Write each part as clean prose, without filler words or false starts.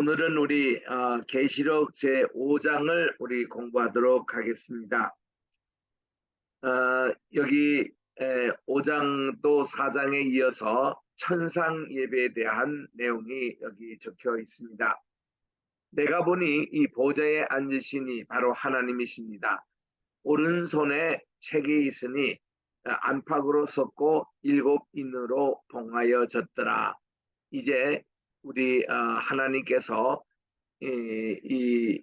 오늘은 우리 계시록 제5장을 우리 공부하도록 하겠습니다. 여기 5장도 4장에 이어서 천상 예배에 대한 내용이 여기 적혀 있습니다. 내가 보니 이 보좌에 앉으시니 바로 하나님이십니다. 오른손에 책이 있으니 안팎으로 섰고 7인으로 봉하여졌더라. 이제 우리 하나님께서 이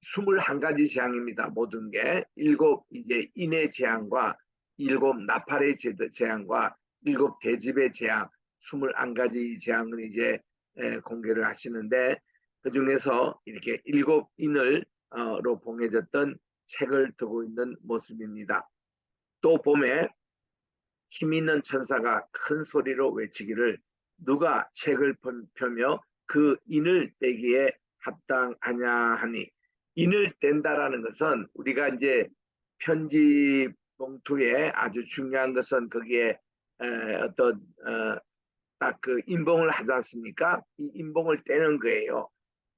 21가지 재앙입니다. 모든 게 7 이제 인의 재앙과 7 나팔의 재앙과 7 대집의 재앙 21가지 재앙을 이제 공개를 하시는데 그 중에서 이렇게 7인을로 봉해졌던 책을 두고 있는 모습입니다. 또 봄에 힘 있는 천사가 큰 소리로 외치기를 누가 책을 펴며 그 인을 떼기에 합당하냐 하니, 인을 뗀다라는 것은 우리가 이제 편지 봉투에 아주 중요한 것은 거기에 어떤 딱 그 인봉을 하지 않습니까? 이 인봉을 떼는 거예요.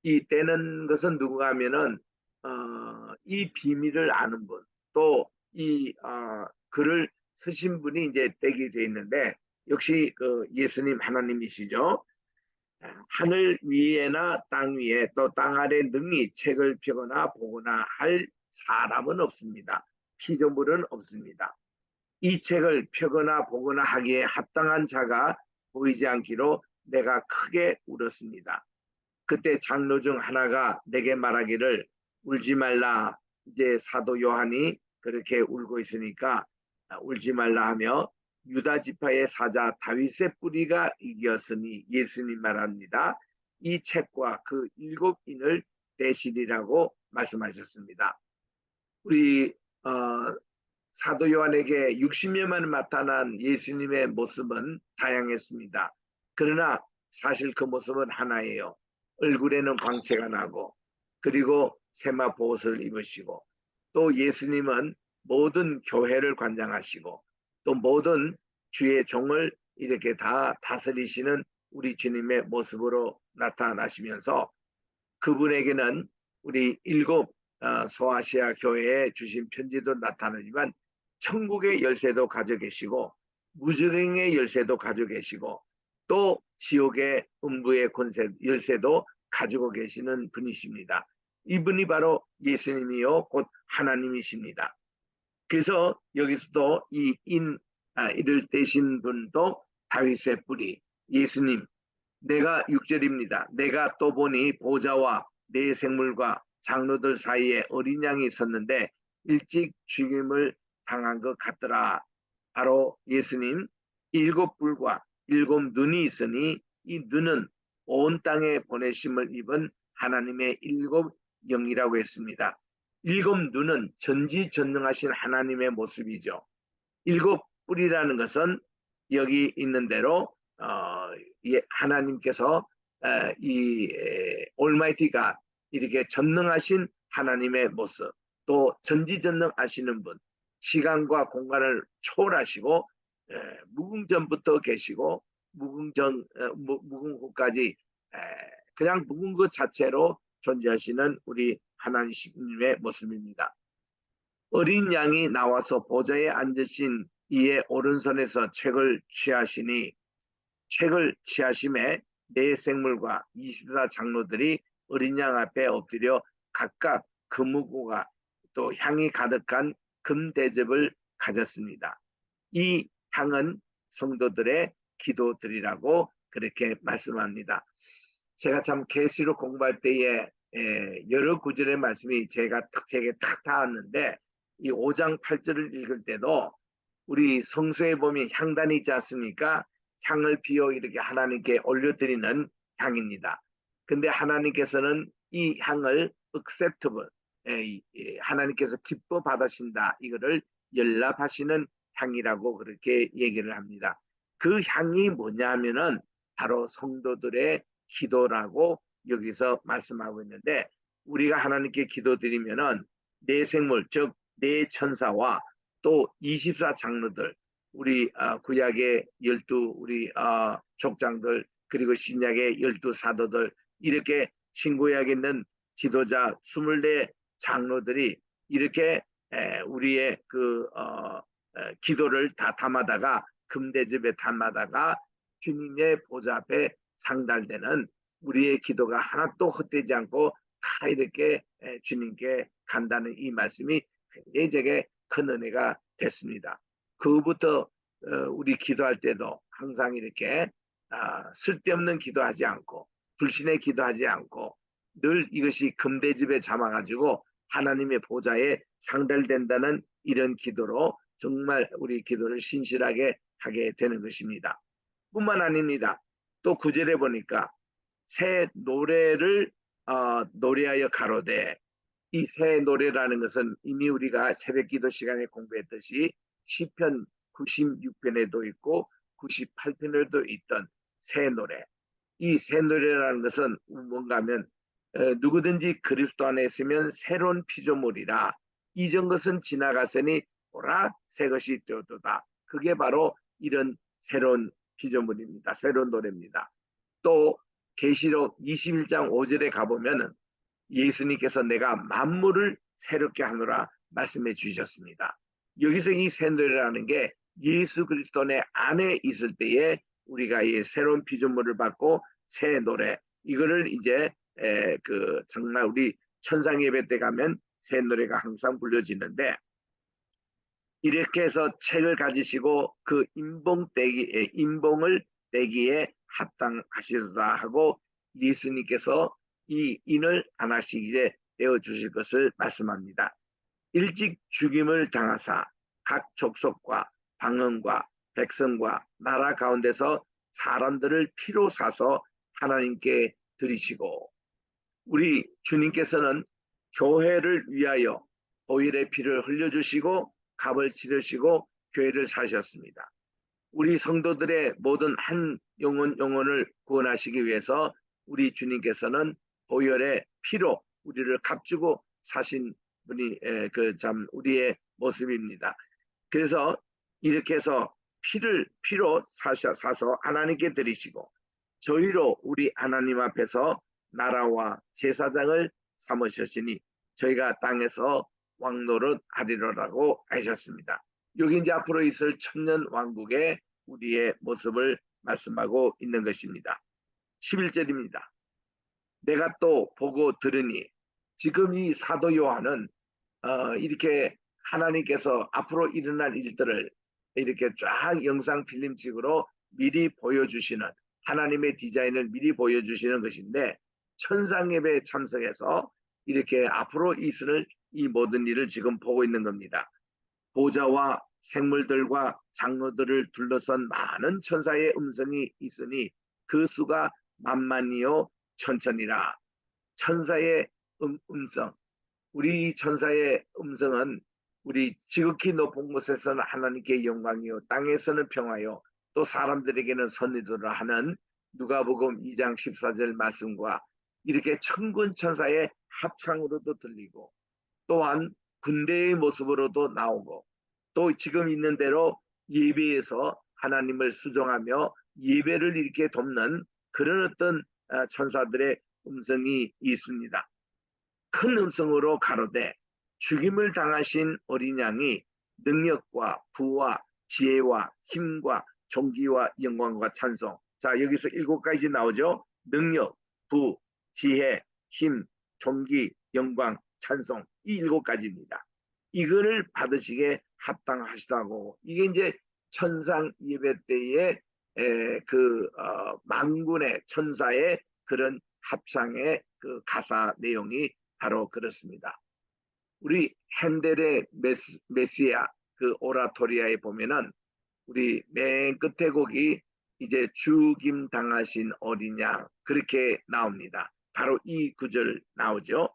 이 떼는 것은 누구가 하면은 이 비밀을 아는 분, 또 이 글을 쓰신 분이 이제 떼게 돼 있는데 역시 그 예수님 하나님이시죠. 하늘 위에나 땅 위에 또 땅 아래 능히 책을 펴거나 보거나 할 사람은 없습니다. 피조물은 없습니다. 이 책을 펴거나 보거나 하기에 합당한 자가 보이지 않기로 내가 크게 울었습니다. 그때 장로 중 하나가 내게 말하기를 울지 말라. 이제 사도 요한이 그렇게 울고 있으니까 울지 말라 하며 유다 지파의 사자 다윗의 뿌리가 이겼으니 예수님 말합니다. 이 책과 그 7인을 떼시리라고 말씀하셨습니다. 우리 사도 요한에게 60년 만에 나타난 예수님의 모습은 다양했습니다. 그러나 사실 그 모습은 하나예요. 얼굴에는 광채가 나고 그리고 세마 보옷을 입으시고 또 예수님은 모든 교회를 관장하시고 또 모든 주의 종을 이렇게 다 다스리시는 우리 주님의 모습으로 나타나시면서 그분에게는 우리 7 소아시아 교회에 주신 편지도 나타나지만 천국의 열쇠도 가지고 계시고 무저갱의 열쇠도 가지고 계시고 또 지옥의 음부의 권세 열쇠도 가지고 계시는 분이십니다. 이분이 바로 예수님이요 곧 하나님이십니다. 그래서 여기서도 이를 떼신 분도 다윗의 뿌리 예수님, 내가 6절입니다. 내가 또 보니 보좌와 네 생물과 장로들 사이에 어린 양이 있었는데 일찍 죽임을 당한 것 같더라. 바로 예수님 7 뿔과 7 눈이 있으니 이 눈은 온 땅에 보내심을 입은 하나님의 7 영이라고 했습니다. 7 눈은 전지전능하신 하나님의 모습이죠. 7 뿔이라는 것은 여기 있는 대로 하나님께서 이 올마이티가 이렇게 전능하신 하나님의 모습, 또 전지전능하시는 분, 시간과 공간을 초월하시고 무궁전부터 계시고 무궁후까지 그냥 무궁 그 자체로 존재하시는 우리 하나님의 모습입니다. 어린 양이 나와서 보좌에 앉으신 이의 오른손에서 책을 취하시니 책을 취하심에 네 생물과 24 장로들이 어린 양 앞에 엎드려 각각 금무고가 또 향이 가득한 금대접을 가졌습니다. 이 향은 성도들의 기도드리라고 그렇게 말씀합니다. 제가 참 계시록 공부할 때에 여러 구절의 말씀이 제가 책에 탁 닿았는데 이 5장 8절을 읽을 때도 우리 성서에 보면 향단이 있지 않습니까? 향을 피워 이렇게 하나님께 올려드리는 향입니다. 근데 하나님께서는 이 향을 acceptable, 하나님께서 기뻐 받으신다. 이거를 연락하시는 향이라고 그렇게 얘기를 합니다. 그 향이 뭐냐 하면은 바로 성도들의 기도라고 여기서 말씀하고 있는데 우리가 하나님께 기도드리면은 네 생물, 즉 네 천사와 또 24 장로들, 우리 구약의 12 우리 족장들 그리고 신약의 12 사도들 이렇게 신구약에 있는 지도자 24 장로들이 이렇게 우리의 기도를 다 담아다가 금대접에 담아다가 주님의 보좌 앞에 상달되는 우리의 기도가 하나도 헛되지 않고 다 이렇게 주님께 간다는 이 말씀이 굉장히 제게 큰 은혜가 됐습니다. 그부터 우리 기도할 때도 항상 이렇게 쓸데없는 기도하지 않고 불신의 기도하지 않고 늘 이것이 금대접에 잡아가지고 하나님의 보좌에 상달된다는 이런 기도로 정말 우리 기도를 신실하게 하게 되는 것입니다. 뿐만 아닙니다. 또 9절에 보니까 새 노래를 노래하여 가로되, 이 새 노래라는 것은 이미 우리가 새벽 기도 시간에 공부했듯이 시편 96편에도 있고 98편에도 있던 새 노래. 이 새 노래라는 것은 뭔가 하면 누구든지 그리스도 안에 있으면 새로운 피조물이라, 이전 것은 지나갔으니 보라 새 것이 되었도다. 그게 바로 이런 새로운 피조물입니다. 새로운 노래입니다. 또 계시록 21장 5절에 가보면은 예수님께서 내가 만물을 새롭게 하노라 말씀해 주셨습니다. 여기서 이 새 노래라는 게 예수 그리스도 내 안에 있을 때에 우리가 이 새로운 피조물을 받고 새 노래, 이거를 이제 정말 우리 천상 예배 때 가면 새 노래가 항상 불려지는데, 이렇게 해서 책을 가지시고 그 인봉을 떼기에 합당하시도다 하고 예수님께서 이 인을 하나씩 이제 떼어 주실 것을 말씀합니다. 일찍 죽임을 당하사 각 족속과 방언과 백성과 나라 가운데서 사람들을 피로 사서 하나님께 드리시고, 우리 주님께서는 교회를 위하여 보혈의 피를 흘려주시고 값을 치르시고 교회를 사셨습니다. 우리 성도들의 모든 한 영혼을 구원하시기 위해서 우리 주님께서는 보혈의 피로 우리를 값주고 사신 분이 우리의 모습입니다. 그래서 이렇게 해서 피로 사서 하나님께 드리시고 저희로 우리 하나님 앞에서 나라와 제사장을 삼으셨으니 저희가 땅에서 왕노릇 하리로라고 하셨습니다. 여기 이제 앞으로 있을 천년 왕국의 우리의 모습을 말씀하고 있는 것입니다. 11절입니다. 내가 또 보고 들으니, 지금 이 사도 요한은 이렇게 하나님께서 앞으로 일어날 일들을 이렇게 쫙 영상 필름식으로 미리 보여주시는, 하나님의 디자인을 미리 보여주시는 것인데, 천상예배에 참석해서 이렇게 앞으로 있을 이 모든 일을 지금 보고 있는 겁니다. 보좌와 생물들과 장로들을 둘러선 많은 천사의 음성이 있으니 그 수가 만만이요 천천이라. 천사의 음성, 우리 천사의 음성은 우리 지극히 높은 곳에서는 하나님께 영광이요 땅에서는 평화요 또 사람들에게는 선의도라 하는 누가복음 2장 14절 말씀과 이렇게 천군 천사의 합창으로도 들리고, 또한 군대의 모습으로도 나오고, 또 지금 있는 대로 예배에서 하나님을 수종하며 예배를 이렇게 돕는 그런 어떤 천사들의 음성이 있습니다. 큰 음성으로 가로되 죽임을 당하신 어린 양이 능력과 부와 지혜와 힘과 존귀와 영광과 찬송. 자, 여기서 7가지 나오죠. 능력, 부, 지혜, 힘, 존귀, 영광, 찬송, 이 7가지입니다. 이거를 받으시게 합당하시다고. 이게 이제 천상 예배 때의 만군의 천사의 그런 합창의 그 가사 내용이 바로 그렇습니다. 우리 핸델의 메시아 그 오라토리아에 보면은 우리 맨 끝에 곡이 이제 죽임 당하신 어린 양, 그렇게 나옵니다. 바로 이 구절 나오죠.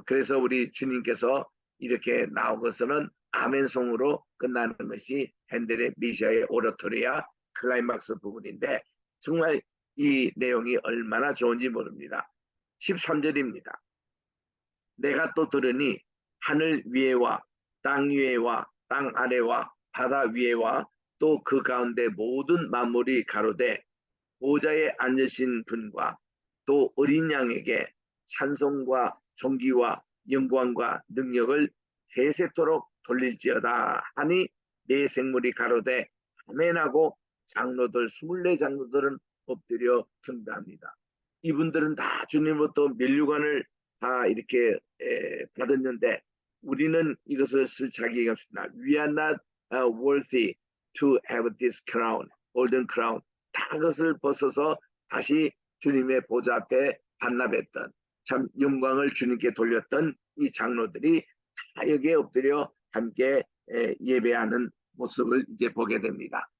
그래서 우리 주님께서 이렇게 나오고서는 아멘송으로 끝나는 것이 핸델의 메시아의 오라토리아 클라이막스 부분인데, 정말 이 내용이 얼마나 좋은지 모릅니다. 13절입니다. 내가 또 들으니 하늘 위에와 땅 위에와 땅 아래와 바다 위에와 또 그 가운데 모든 만물이 가로되 보좌에 앉으신 분과 또 어린 양에게 찬송과 존귀와 영광과 능력을 세세토록 돌릴지어다 하니 네 생물이 가로되 아멘하고 장로들 24장로들은 엎드려 경배합니다. 이분들은 다 주님으로부터 면류관을 다 이렇게 받았는데 우리는 이것을 쓸 자격이 없습니다. We are not worthy to have this crown, golden crown. 다 그것을 벗어서 다시 주님의 보좌 앞에 반납했던 참 영광을 주님께 돌렸던 이 장로들이 다 여기에 엎드려 함께 예배하는 모습을 이제 보게 됩니다.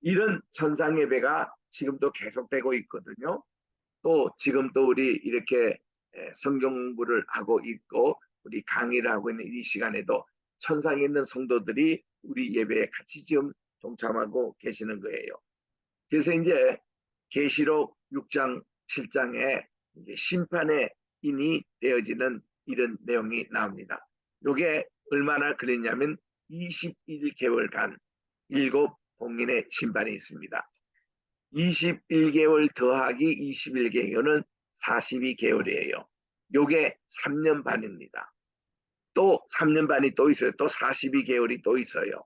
이런 천상 예배가 지금도 계속되고 있거든요. 또 지금도 우리 이렇게 성경 공부를 하고 있고 우리 강의를 하고 있는 이 시간에도 천상에 있는 성도들이 우리 예배에 같이 지금 동참하고 계시는 거예요. 그래서 이제 계시록 6장 7장에 이제 심판의 인이 되어지는 이런 내용이 나옵니다. 이게 얼마나 그랬냐면 21개월간 7봉인의 심판이 있습니다. 21개월 더하기 21개월은 42개월이에요. 요게 3년 반입니다. 또 3년 반이 또 있어요. 또 42개월이 또 있어요.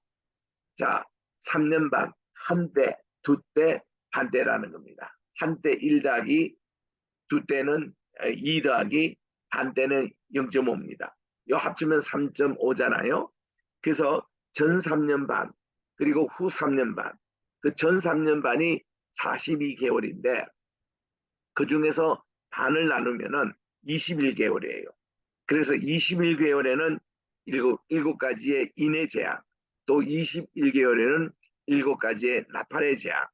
자, 3년 반, 한 대, 두 대, 한 대라는 겁니다. 한 대 1 더하기 두 대는 2 더하기 한 대는 0.5입니다. 요 합치면 3.5잖아요. 그래서 전 3년 반, 그리고 후 3년 반, 그 전 3년 반이 42개월인데 그 중에서 반을 나누면은 21개월이에요. 그래서 21개월에는 7가지의 인의 재앙, 또 21개월에는 7가지의 나팔의 재앙,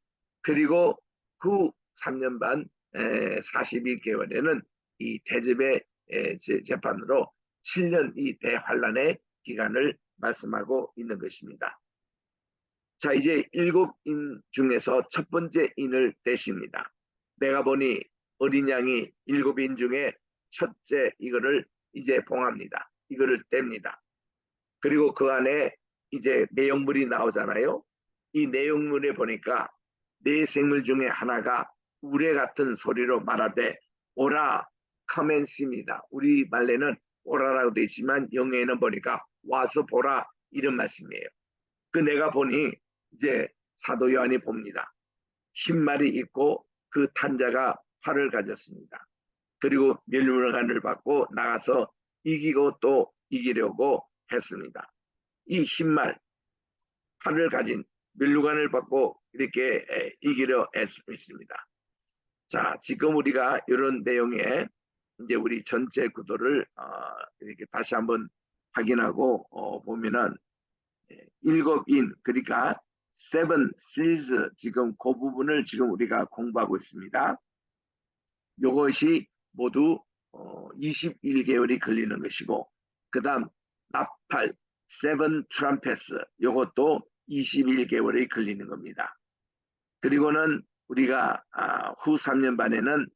그리고 후 3년 반 42개월에는 이 대접의 재판으로 7년 이 대환란의 기간을 말씀하고 있는 것입니다. 자, 이제 7인 중에서 첫 번째 인을 떼십니다. 내가 보니 어린 양이 7인 중에 첫째 이거를 이제 봉합니다. 이거를 뗍니다. 그리고 그 안에 이제 내용물이 나오잖아요. 이 내용물에 보니까 네 생물 중에 하나가 우레 같은 소리로 말하되 오라 카멘시입니다. 우리 말레는 오라라고 되어 있지만 영어에는 보니까 와서 보라 이런 말씀이에요. 그 내가 보니 이제 사도 요한이 봅니다. 흰말이 있고 그 탄자가 활을 가졌습니다. 그리고 멸류관을 받고 나가서 이기고 또 이기려고 했습니다. 이 흰말, 활을 가진 멸류관을 받고 이렇게 이기려 했습니다. 자, 지금 우리가 이런 내용에 이제 우리 전체 구도를 이렇게 다시 한번 확인하고 보면은 7인, 그러니까 seven seals, 지금 그 부분을 지금 우리가 공부하고 있습니다. 이것이 모두 21개월이 걸리는 것이고, 그 다음 나팔 seven trumpets, 이것도 21개월이 걸리는 겁니다. 그리고는 우리가 후 3년 반에는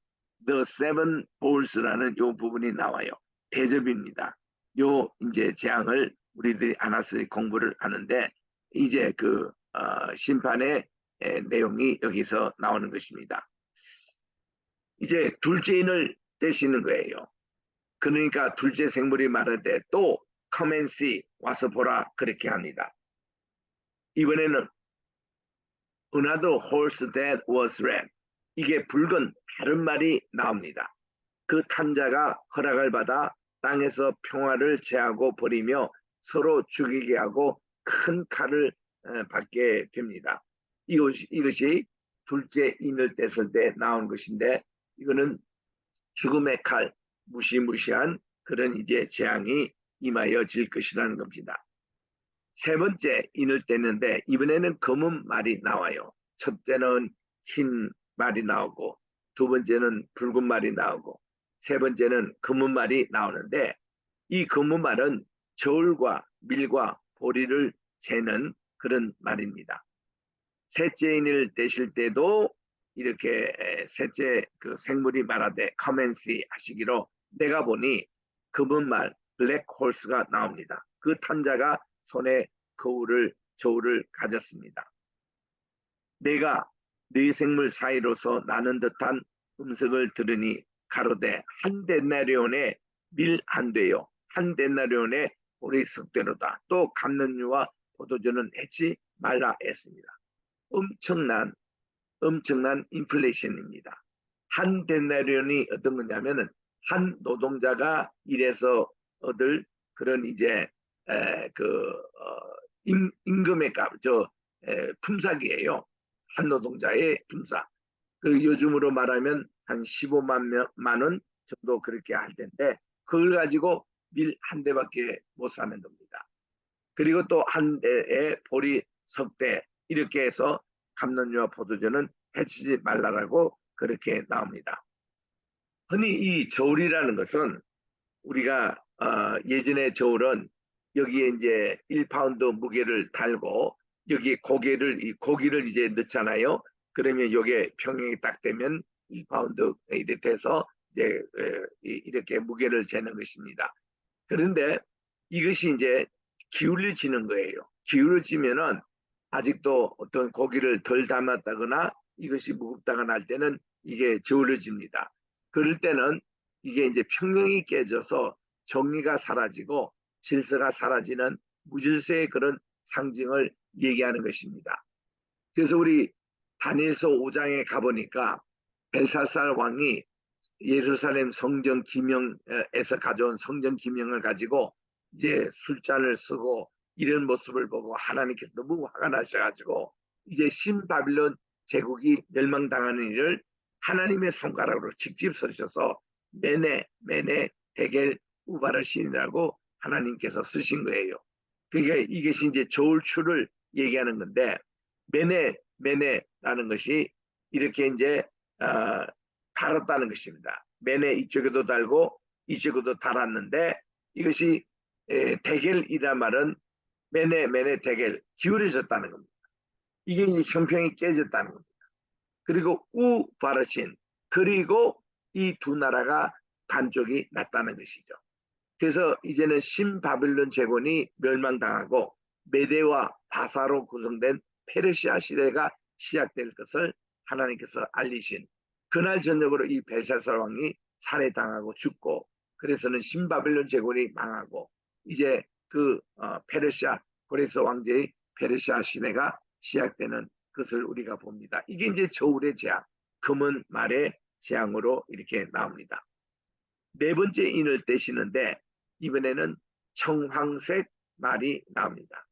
the seven bowls라는 이 부분이 나와요. 대접입니다. 요 이제 재앙을 우리들이 하나씩 공부를 하는데 이제 그 심판의 내용이 여기서 나오는 것입니다. 이제 둘째 인을 떼시는 거예요. 그러니까 둘째 생물이 말하되 또 come and see, 와서 보라, 그렇게 합니다. 이번에는 another horse that was red, 이게 붉은 다른 말이 나옵니다. 그 탄자가 허락을 받아 땅에서 평화를 제하고 버리며 서로 죽이게 하고 큰 칼을 받게 됩니다. 이것이 둘째 인을 뗐을 때 나온 것인데, 이거는 죽음의 칼, 무시무시한 그런 이제 재앙이 임하여질 것이라는 겁니다. 세 번째 인을 뗐는데 이번에는 검은 말이 나와요. 첫째는 흰 말이 나오고, 두 번째는 붉은 말이 나오고, 세 번째는 검은 말이 나오는데, 이 검은 말은 저울과 밀과 보리를 재는 그런 말입니다. 셋째 인을 떼실 때도 이렇게 셋째 그 생물이 말하되 come and see 하시기로, 내가 보니 검은 말 블랙 홀스가 나옵니다. 그 탄자가 손에 저울을 가졌습니다. 내가 네 생물 사이로서 나는 듯한 음성을 들으니 가로되 한 데나리온에 밀 한 되요 한 데나리온에 보리 석대로다. 또 감론유와 포도주는 해치 말라 했습니다. 엄청난 인플레이션입니다. 한 데나리온이 어떤 거냐면은 한 노동자가 일해서 얻을 그런 이제 임금의 값, 품삯이에요. 한 노동자의 품삯. 그 요즘으로 말하면 한 15만 원 정도 그렇게 할 텐데 그걸 가지고 밀 한 대밖에 못 사는 겁니다. 그리고 또 한 대에 보리 석대 이렇게 해서 감론유와 포도주는 해치지 말라라고 그렇게 나옵니다. 흔히 이 저울이라는 것은 우리가 예전에 저울은 여기에 이제 1파운드 무게를 달고 여기 고기를 이제 넣잖아요. 그러면 이게 평형이 딱 되면 1파운드 이렇게 돼서 이제 이렇게 무게를 재는 것입니다. 그런데 이것이 이제 기울여지는 거예요. 기울어지면은 아직도 어떤 고기를 덜 담았다거나 이것이 무겁다거나 할 때는 이게 저울어집니다. 그럴 때는 이게 이제 평형이 깨져서 정의가 사라지고 질서가 사라지는 무질서의 그런 상징을 얘기하는 것입니다. 그래서 우리 다니엘서 5장에 가보니까 벨사살 왕이 예루살렘 성전 기명에서 가져온 성전 기명을 가지고 이제 술잔을 쓰고 이런 모습을 보고 하나님께서 너무 화가 나셔가지고 이제 신바빌론 제국이 멸망당하는 일을 하나님의 손가락으로 직접 쓰셔서 메네 데겔 우바르신이라고 하나님께서 쓰신 거예요. 그러니까 이것이 이제 저울추를 얘기하는 건데 메네라는 것이 이렇게 이제 어, 달았다는 것입니다. 맨에 이쪽에도 달고 이쪽에도 달았는데 이것이 대결이란 말은 맨에 대결 기울어졌다는 겁니다. 이게 이제 형평이 깨졌다는 겁니다. 그리고 우바르신 그리고 이 두 나라가 반쪽이 났다는 것이죠. 그래서 이제는 신바빌론 제국이 멸망당하고 메대와 바사로 구성된 페르시아 시대가 시작될 것을 하나님께서 알리신 그날 저녁으로 이 벨사살 왕이 살해당하고 죽고 그래서는 신바빌론 제국이 망하고 이제 그 페르시아 고레스 왕제의 페르시아 시대가 시작되는 것을 우리가 봅니다. 이게 이제 저울의 재앙, 금은 말의 재앙으로 이렇게 나옵니다. 네 번째 인을 떼시는데 이번에는 청황색 말이 나옵니다.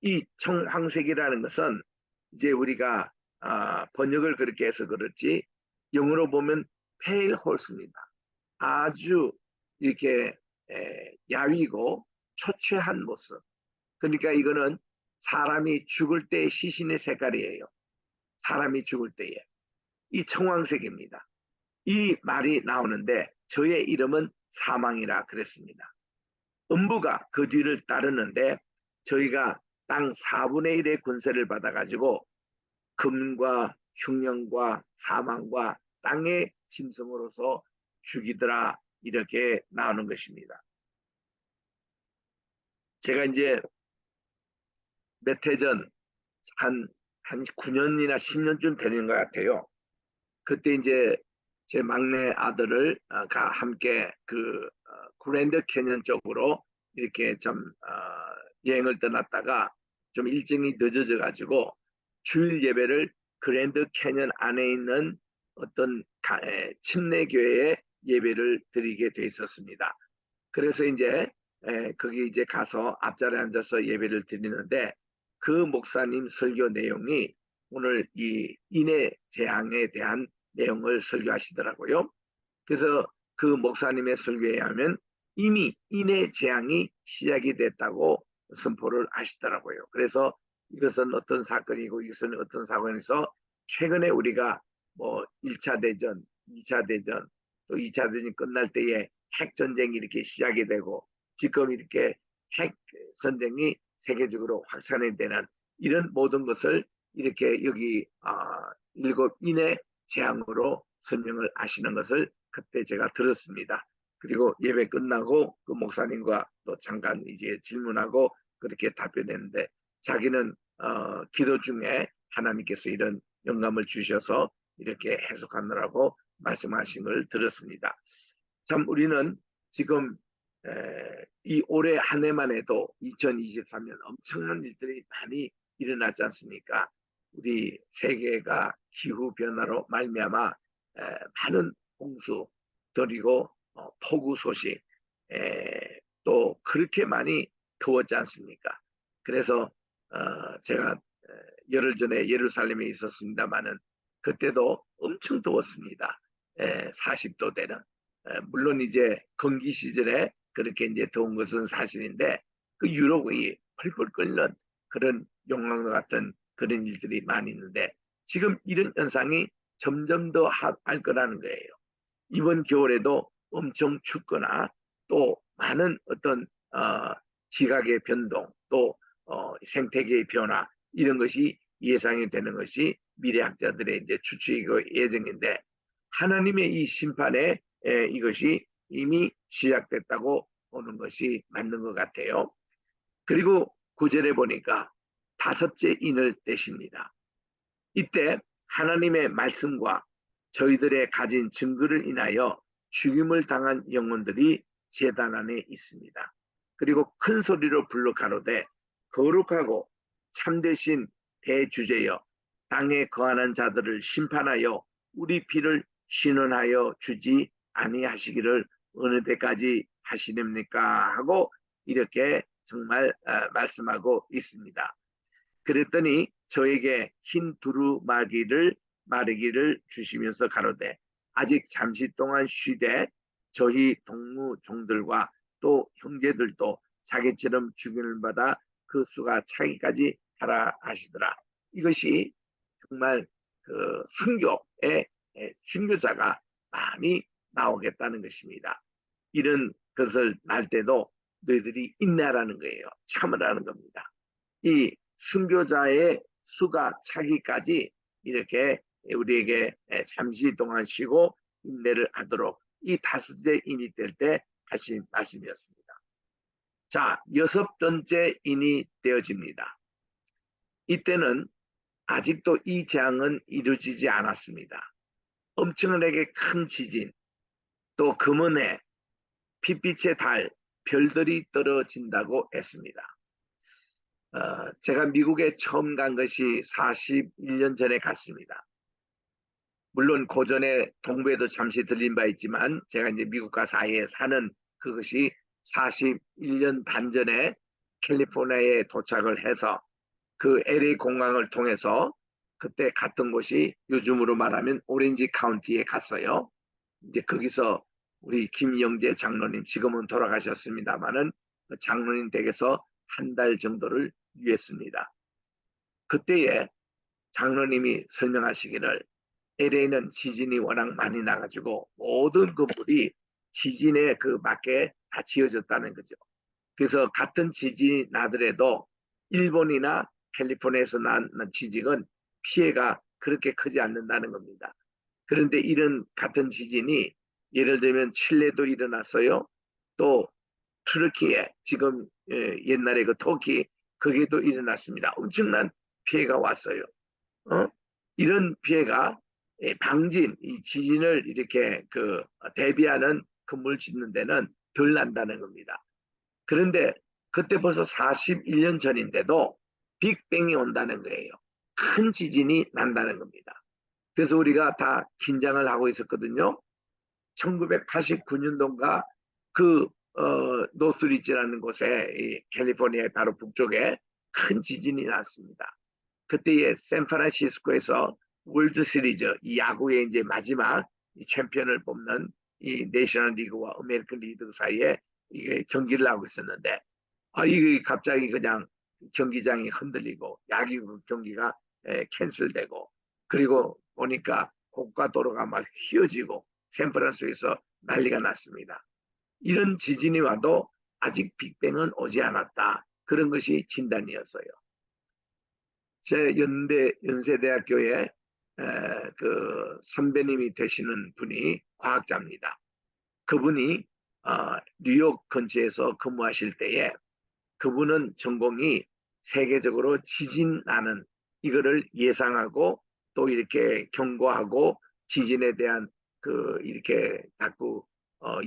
이 청황색이라는 것은 이제 우리가 번역을 그렇게 해서 그렇지 영어로 보면 pale horse입니다. 아주 이렇게 야위고 초췌한 모습. 그러니까 이거는 사람이 죽을 때의 시신의 색깔이에요. 사람이 죽을 때에. 이 청황색입니다. 이 말이 나오는데 저의 이름은 사망이라 그랬습니다. 음부가 그 뒤를 따르는데 저희가 땅 4분의 1의 권세를 받아가지고 금과 흉령과 사망과 땅의 짐승으로서 죽이더라 이렇게 나오는 것입니다. 제가 이제 몇 해 전 한 9년이나 10년쯤 되는 것 같아요. 그때 이제 제 막내 아들을 함께 그 그랜드 캐년 쪽으로 이렇게 좀 여행을 떠났다가 좀 일정이 늦어져 가지고 주일 예배를 그랜드 캐년 안에 있는 어떤 침례교회에 예배를 드리게 돼 있었습니다. 그래서 이제 거기 이제 가서 앞자리에 앉아서 예배를 드리는데 그 목사님 설교 내용이 오늘 이 인해 재앙에 대한 내용을 설교하시더라고요. 그래서 그 목사님의 설교에 하면 이미 인해 재앙이 시작이 됐다고 선포를 하시더라고요. 그래서 이것은 어떤 사건이고 이것은 어떤 사건에서 최근에 우리가 뭐 1차 대전, 2차 대전, 또 2차 대전이 끝날 때에 핵 전쟁이 이렇게 시작이 되고 지금 이렇게 핵 전쟁이 세계적으로 확산이 되는 이런 모든 것을 이렇게 여기 일곱 인의 재앙으로 설명을 하시는 것을 그때 제가 들었습니다. 그리고 예배 끝나고 그 목사님과 또 잠깐 이제 질문하고 그렇게 답변했는데 자기는 기도 중에 하나님께서 이런 영감을 주셔서 이렇게 해석하느라고 말씀하신 걸 들었습니다. 참 우리는 지금 이 올해 한 해만 해도 2023년 엄청난 일들이 많이 일어났지 않습니까? 우리 세계가 기후 변화로 말미암아 많은 홍수 그리고 폭우 소식 또 그렇게 많이 더웠지 않습니까? 그래서 제가 열흘 전에 예루살렘에 있었습니다만은 그때도 엄청 더웠습니다. 40도 되는. 물론 이제 건기 시절에 그렇게 이제 더운 것은 사실인데 그 유럽이 펄펄 끓는 그런 용광로 같은 그런 일들이 많이 있는데 지금 이런 현상이 점점 더 할 거라는 거예요. 이번 겨울에도 엄청 춥거나 또 많은 어떤 지각의 변동 또 생태계의 변화 이런 것이 예상이 되는 것이 미래학자들의 이제 추측이고 예정인데 하나님의 이 심판에 이것이 이미 시작됐다고 보는 것이 맞는 것 같아요. 그리고 구절에 보니까 다섯째 인을 떼십니다. 이때 하나님의 말씀과 저희들의 가진 증거를 인하여 죽임을 당한 영혼들이 제단 안에 있습니다. 그리고 큰 소리로 불러 가로되 거룩하고 참되신 대주제여 땅에 거하는 자들을 심판하여 우리 피를 신원하여 주지 아니하시기를 어느 때까지 하시렵니까 하고 이렇게 정말 말씀하고 있습니다. 그랬더니 저에게 흰 두루마기를 마르기를 주시면서 가로되 아직 잠시 동안 쉬되 저희 동무종들과 또 형제들도 자기처럼 죽임을 받아 그 수가 차기까지 하라 하시더라. 이것이 정말 그 순교의 순교자가 많이 나오겠다는 것입니다. 이런 것을 날 때도 너희들이 인내하라는 거예요. 참으라는 겁니다. 이 순교자의 수가 차기까지 이렇게 우리에게 잠시 동안 쉬고 인내를 하도록 이 다섯째 인이 될 때 하신 말씀이었습니다. 자, 여섯 번째 인이 되어집니다. 이때는 아직도 이 재앙은 이루어지지 않았습니다. 엄청나게 큰 지진, 또 금은에 핏빛의 달, 별들이 떨어진다고 했습니다. 제가 미국에 처음 간 것이 41년 전에 갔습니다. 물론 고전에 동부에도 잠시 들린 바 있지만 제가 이제 미국과 사이에 사는 그것이 41년 반 전에 캘리포니아에 도착을 해서 그 LA 공항을 통해서 그때 갔던 곳이 요즘으로 말하면 오렌지 카운티에 갔어요. 이제 거기서 우리 김영재 장로님 지금은 돌아가셨습니다만은 장로님 댁에서 한 달 정도를 유했습니다. 그때에 장로님이 설명하시기를 LA는 지진이 워낙 많이 나가지고 모든 건물이 지진에 그 맞게 다 지어졌다는 거죠. 그래서 같은 지진이 나더라도 일본이나 캘리포니아에서 난 지진은 피해가 그렇게 크지 않는다는 겁니다. 그런데 이런 같은 지진이 예를 들면 칠레도 일어났어요. 또 투르키에 지금 옛날에 그 터키 거기에도 일어났습니다. 엄청난 피해가 왔어요. 이런 피해가 방진, 이 지진을 이렇게 그 대비하는 건물 짓는 데는 덜 난다는 겁니다. 그런데 그때 벌써 41년 전인데도 빅뱅이 온다는 거예요. 큰 지진이 난다는 겁니다. 그래서 우리가 다 긴장을 하고 있었거든요. 1989년도인가 그 노스리지라는 곳에 캘리포니아 바로 북쪽에 큰 지진이 났습니다. 그때에 샌프란시스코에서 월드 시리즈 이 야구의 이제 마지막 이 챔피언을 뽑는 이 내셔널 리그와 아메리칸 리그 사이에 이게 경기를 하고 있었는데 이게 갑자기 그냥 경기장이 흔들리고 야구 경기가 캔슬되고 그리고 보니까 고가 도로가 막 휘어지고 샌프란시스코에서 난리가 났습니다. 이런 지진이 와도 아직 빅뱅은 오지 않았다. 그런 것이 진단이었어요. 제 연세대학교에 그 선배님이 되시는 분이 과학자입니다. 그분이 뉴욕 근처에서 근무하실 때에 그분은 전공이 세계적으로 지진 나는 이거를 예상하고 또 이렇게 경고하고 지진에 대한 그 이렇게 자꾸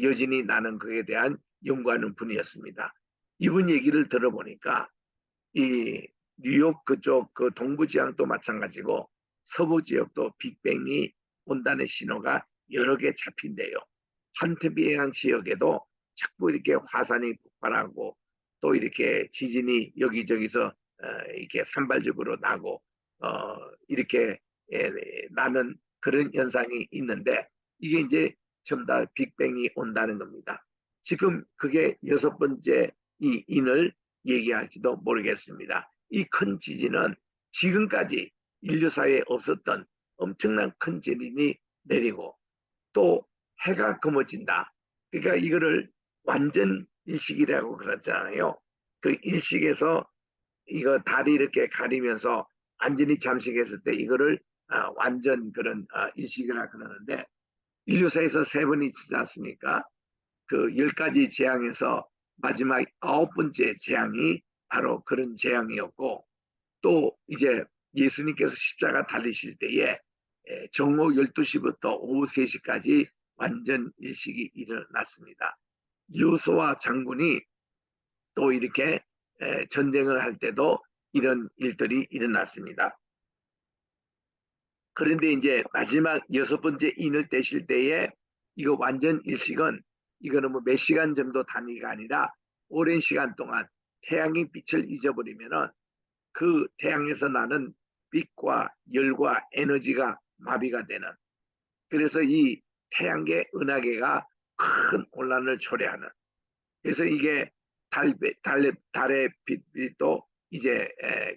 여진이 나는 것에 대한 연구하는 분이었습니다. 이분 얘기를 들어보니까 이 뉴욕 그쪽 그 동부 지역도 마찬가지고 서부 지역도 빅뱅이 온다는 신호가 여러 개 잡힌대요. 환태平洋 지역에도 자꾸 이렇게 화산이 폭발하고 또 이렇게 지진이 여기저기서 이렇게 산발적으로 나고 이렇게 나는 그런 현상이 있는데 이게 이제 전부 다 빅뱅이 온다는 겁니다. 지금 그게 여섯 번째 이 인을 얘기할지도 모르겠습니다. 이 큰 지진은 지금까지 인류 사회에 없었던 엄청난 큰 지진이 내리고 또 해가 검어진다. 그러니까 이거를 완전 일식이라고 그러잖아요. 그 일식에서 이거 다리 이렇게 가리면서 완전히 잠식했을 때 이거를 완전 그런 일식이라 그러는데 인류사에서 세 번이 있지 않습니까? 그 10가지 재앙에서 마지막 9번째 재앙이 바로 그런 재앙이었고 또 이제 예수님께서 십자가 달리실 때에 정오 12시부터 오후 3시까지 완전 일식이 일어났습니다. 요소와 장군이 또 이렇게 전쟁을 할 때도 이런 일들이 일어났습니다. 그런데 이제 마지막 여섯 번째 인을 떼실 때에 이거 완전 일식은 이거는 뭐 몇 시간 정도 단위가 아니라 오랜 시간 동안 태양의 빛을 잊어버리면은 그 태양에서 나는 빛과 열과 에너지가 마비가 되는 그래서 이 태양계 은하계가 큰 혼란을 초래하는 그래서 이게 달의 빛도 이제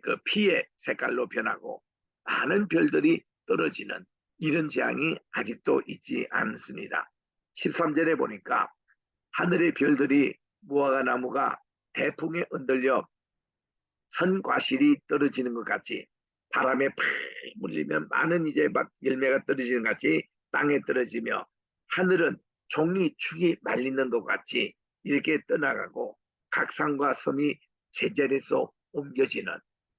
그 피의 색깔로 변하고 많은 별들이 떨어지는 이런 재앙이 아직도 있지 않습니다. 13절에 보니까 하늘의 별들이 무화과 나무가 대풍에 흔들려 선과실이 떨어지는 것 같이 바람에 팍 물리면 많은 이제 막 열매가 떨어지는 것 같이 땅에 떨어지며 하늘은 종이 축이 말리는 것 같이 이렇게 떠나가고 각 산과 섬이 제자리에서 옮겨지는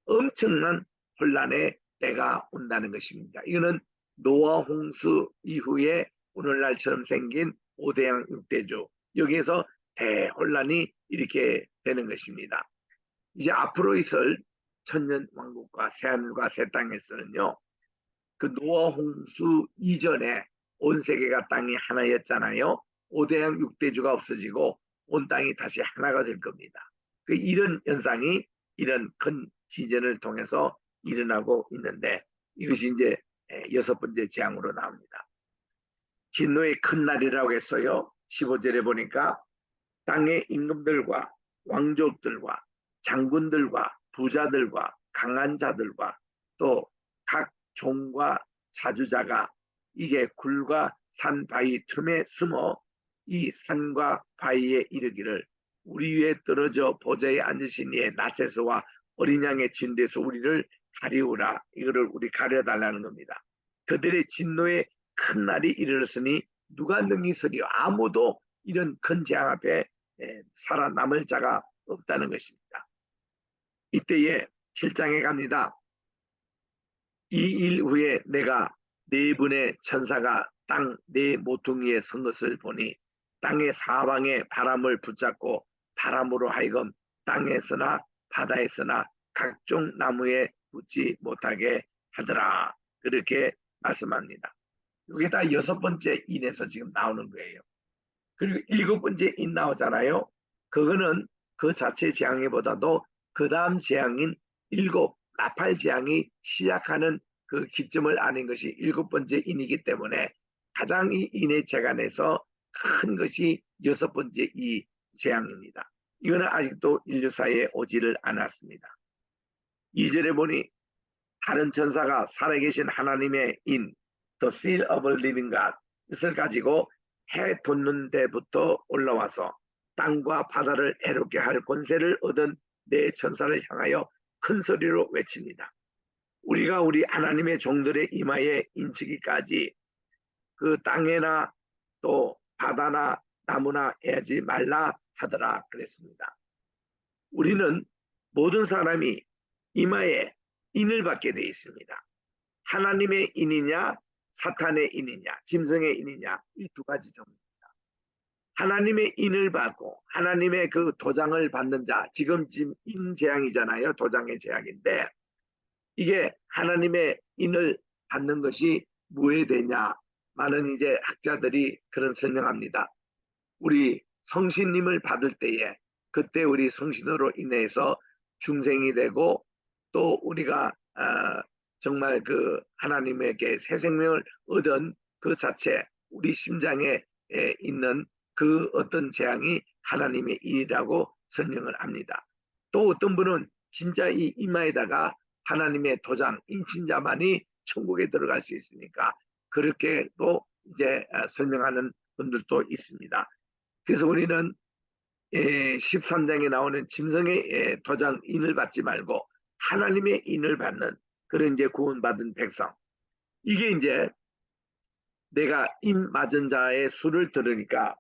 엄청난 혼란의 때가 온다는 것입니다. 이거는 노아 홍수 이후에 오늘날처럼 생긴 5대양 6대주 여기에서 대혼란이 이렇게 되는 것입니다. 이제 앞으로 있을 천년 왕국과 새하늘과 새 땅에서는요. 그 노아 홍수 이전에 온 세계가 땅이 하나였잖아요. 5대양 6대주가 없어지고 온 땅이 다시 하나가 될 겁니다. 그 이런 현상이 이런 큰 지진을 통해서 일어나고 있는데 이것이 이제 여섯 번째 재앙으로 나옵니다. 진노의 큰 날이라고 했어요. 15절에 보니까 땅의 임금들과 왕족들과 장군들과 부자들과 강한 자들과 또 각 종과 자주자가 이게 굴과 산 바위 틈에 숨어 이 산과 바위에 이르기를 우리 위에 떨어져 보좌에 앉으신 이의 나세서와 어린 양의 진대에서 우리를 가리우라. 이거를 우리 가려달라는 겁니다. 그들의 진노의 큰 날이 이르렀으니 누가 능히 서리요. 아무도 이런 큰 재앙 앞에 살아남을 자가 없다는 것입니다. 이때에 7장에 갑니다. 이 일 후에 내가 네 분의 천사가 땅 네 모퉁이에 선 것을 보니 땅의 사방에 바람을 붙잡고 바람으로 하여금 땅에서나 바다에서나 각종 나무에 붙지 못하게 하더라. 그렇게 말씀합니다. 이게 다 여섯 번째 인에서 지금 나오는 거예요. 그리고 일곱 번째 인 나오잖아요. 그거는 그 자체 재앙보다도 그 다음 재앙인 일곱 나팔 재앙이 시작하는 그 기점을 아는 것이 일곱 번째 인이기 때문에 가장 이 인의 재간에서 큰 것이 여섯 번째 이 재앙입니다. 이거는 아직도 인류 사회에 오지를 않았습니다. 2절에 보니 다른 천사가 살아계신 하나님의 인 The Seal of a Living God 이것을 가지고 해 돋는 데부터 올라와서 땅과 바다를 해롭게 할 권세를 얻은 네 천사를 향하여 큰 소리로 외칩니다. 우리가 우리 하나님의 종들의 이마에 인치기까지 그 땅에나 또 바다나 나무나 해야지 말라 하더라 그랬습니다. 우리는 모든 사람이 이마에 인을 받게 되어 있습니다. 하나님의 인이냐 사탄의 인이냐 짐승의 인이냐 이 두 가지 종류. 하나님의 인을 받고 하나님의 그 도장을 받는 자, 지금 인재앙이잖아요. 도장의 재앙인데 이게 하나님의 인을 받는 것이 무해되냐? 많은 이제 학자들이 그런 설명합니다. 우리 성신님을 받을 때에 그때 우리 성신으로 인해서 중생이 되고 또 우리가 정말 그 하나님에게 새 생명을 얻은 그 자체 우리 심장에 있는 그 어떤 재앙이 하나님의 일이라고 설명을 합니다. 또 어떤 분은 진짜 이 이마에다가 하나님의 도장 인친자만이 천국에 들어갈 수 있으니까 그렇게 또 이제 설명하는 분들도 있습니다. 그래서 우리는 13장에 나오는 짐승의 도장 인을 받지 말고 하나님의 인을 받는 그런 이제 구원받은 백성. 이게 이제 내가 인 맞은 자의 수를 들으니까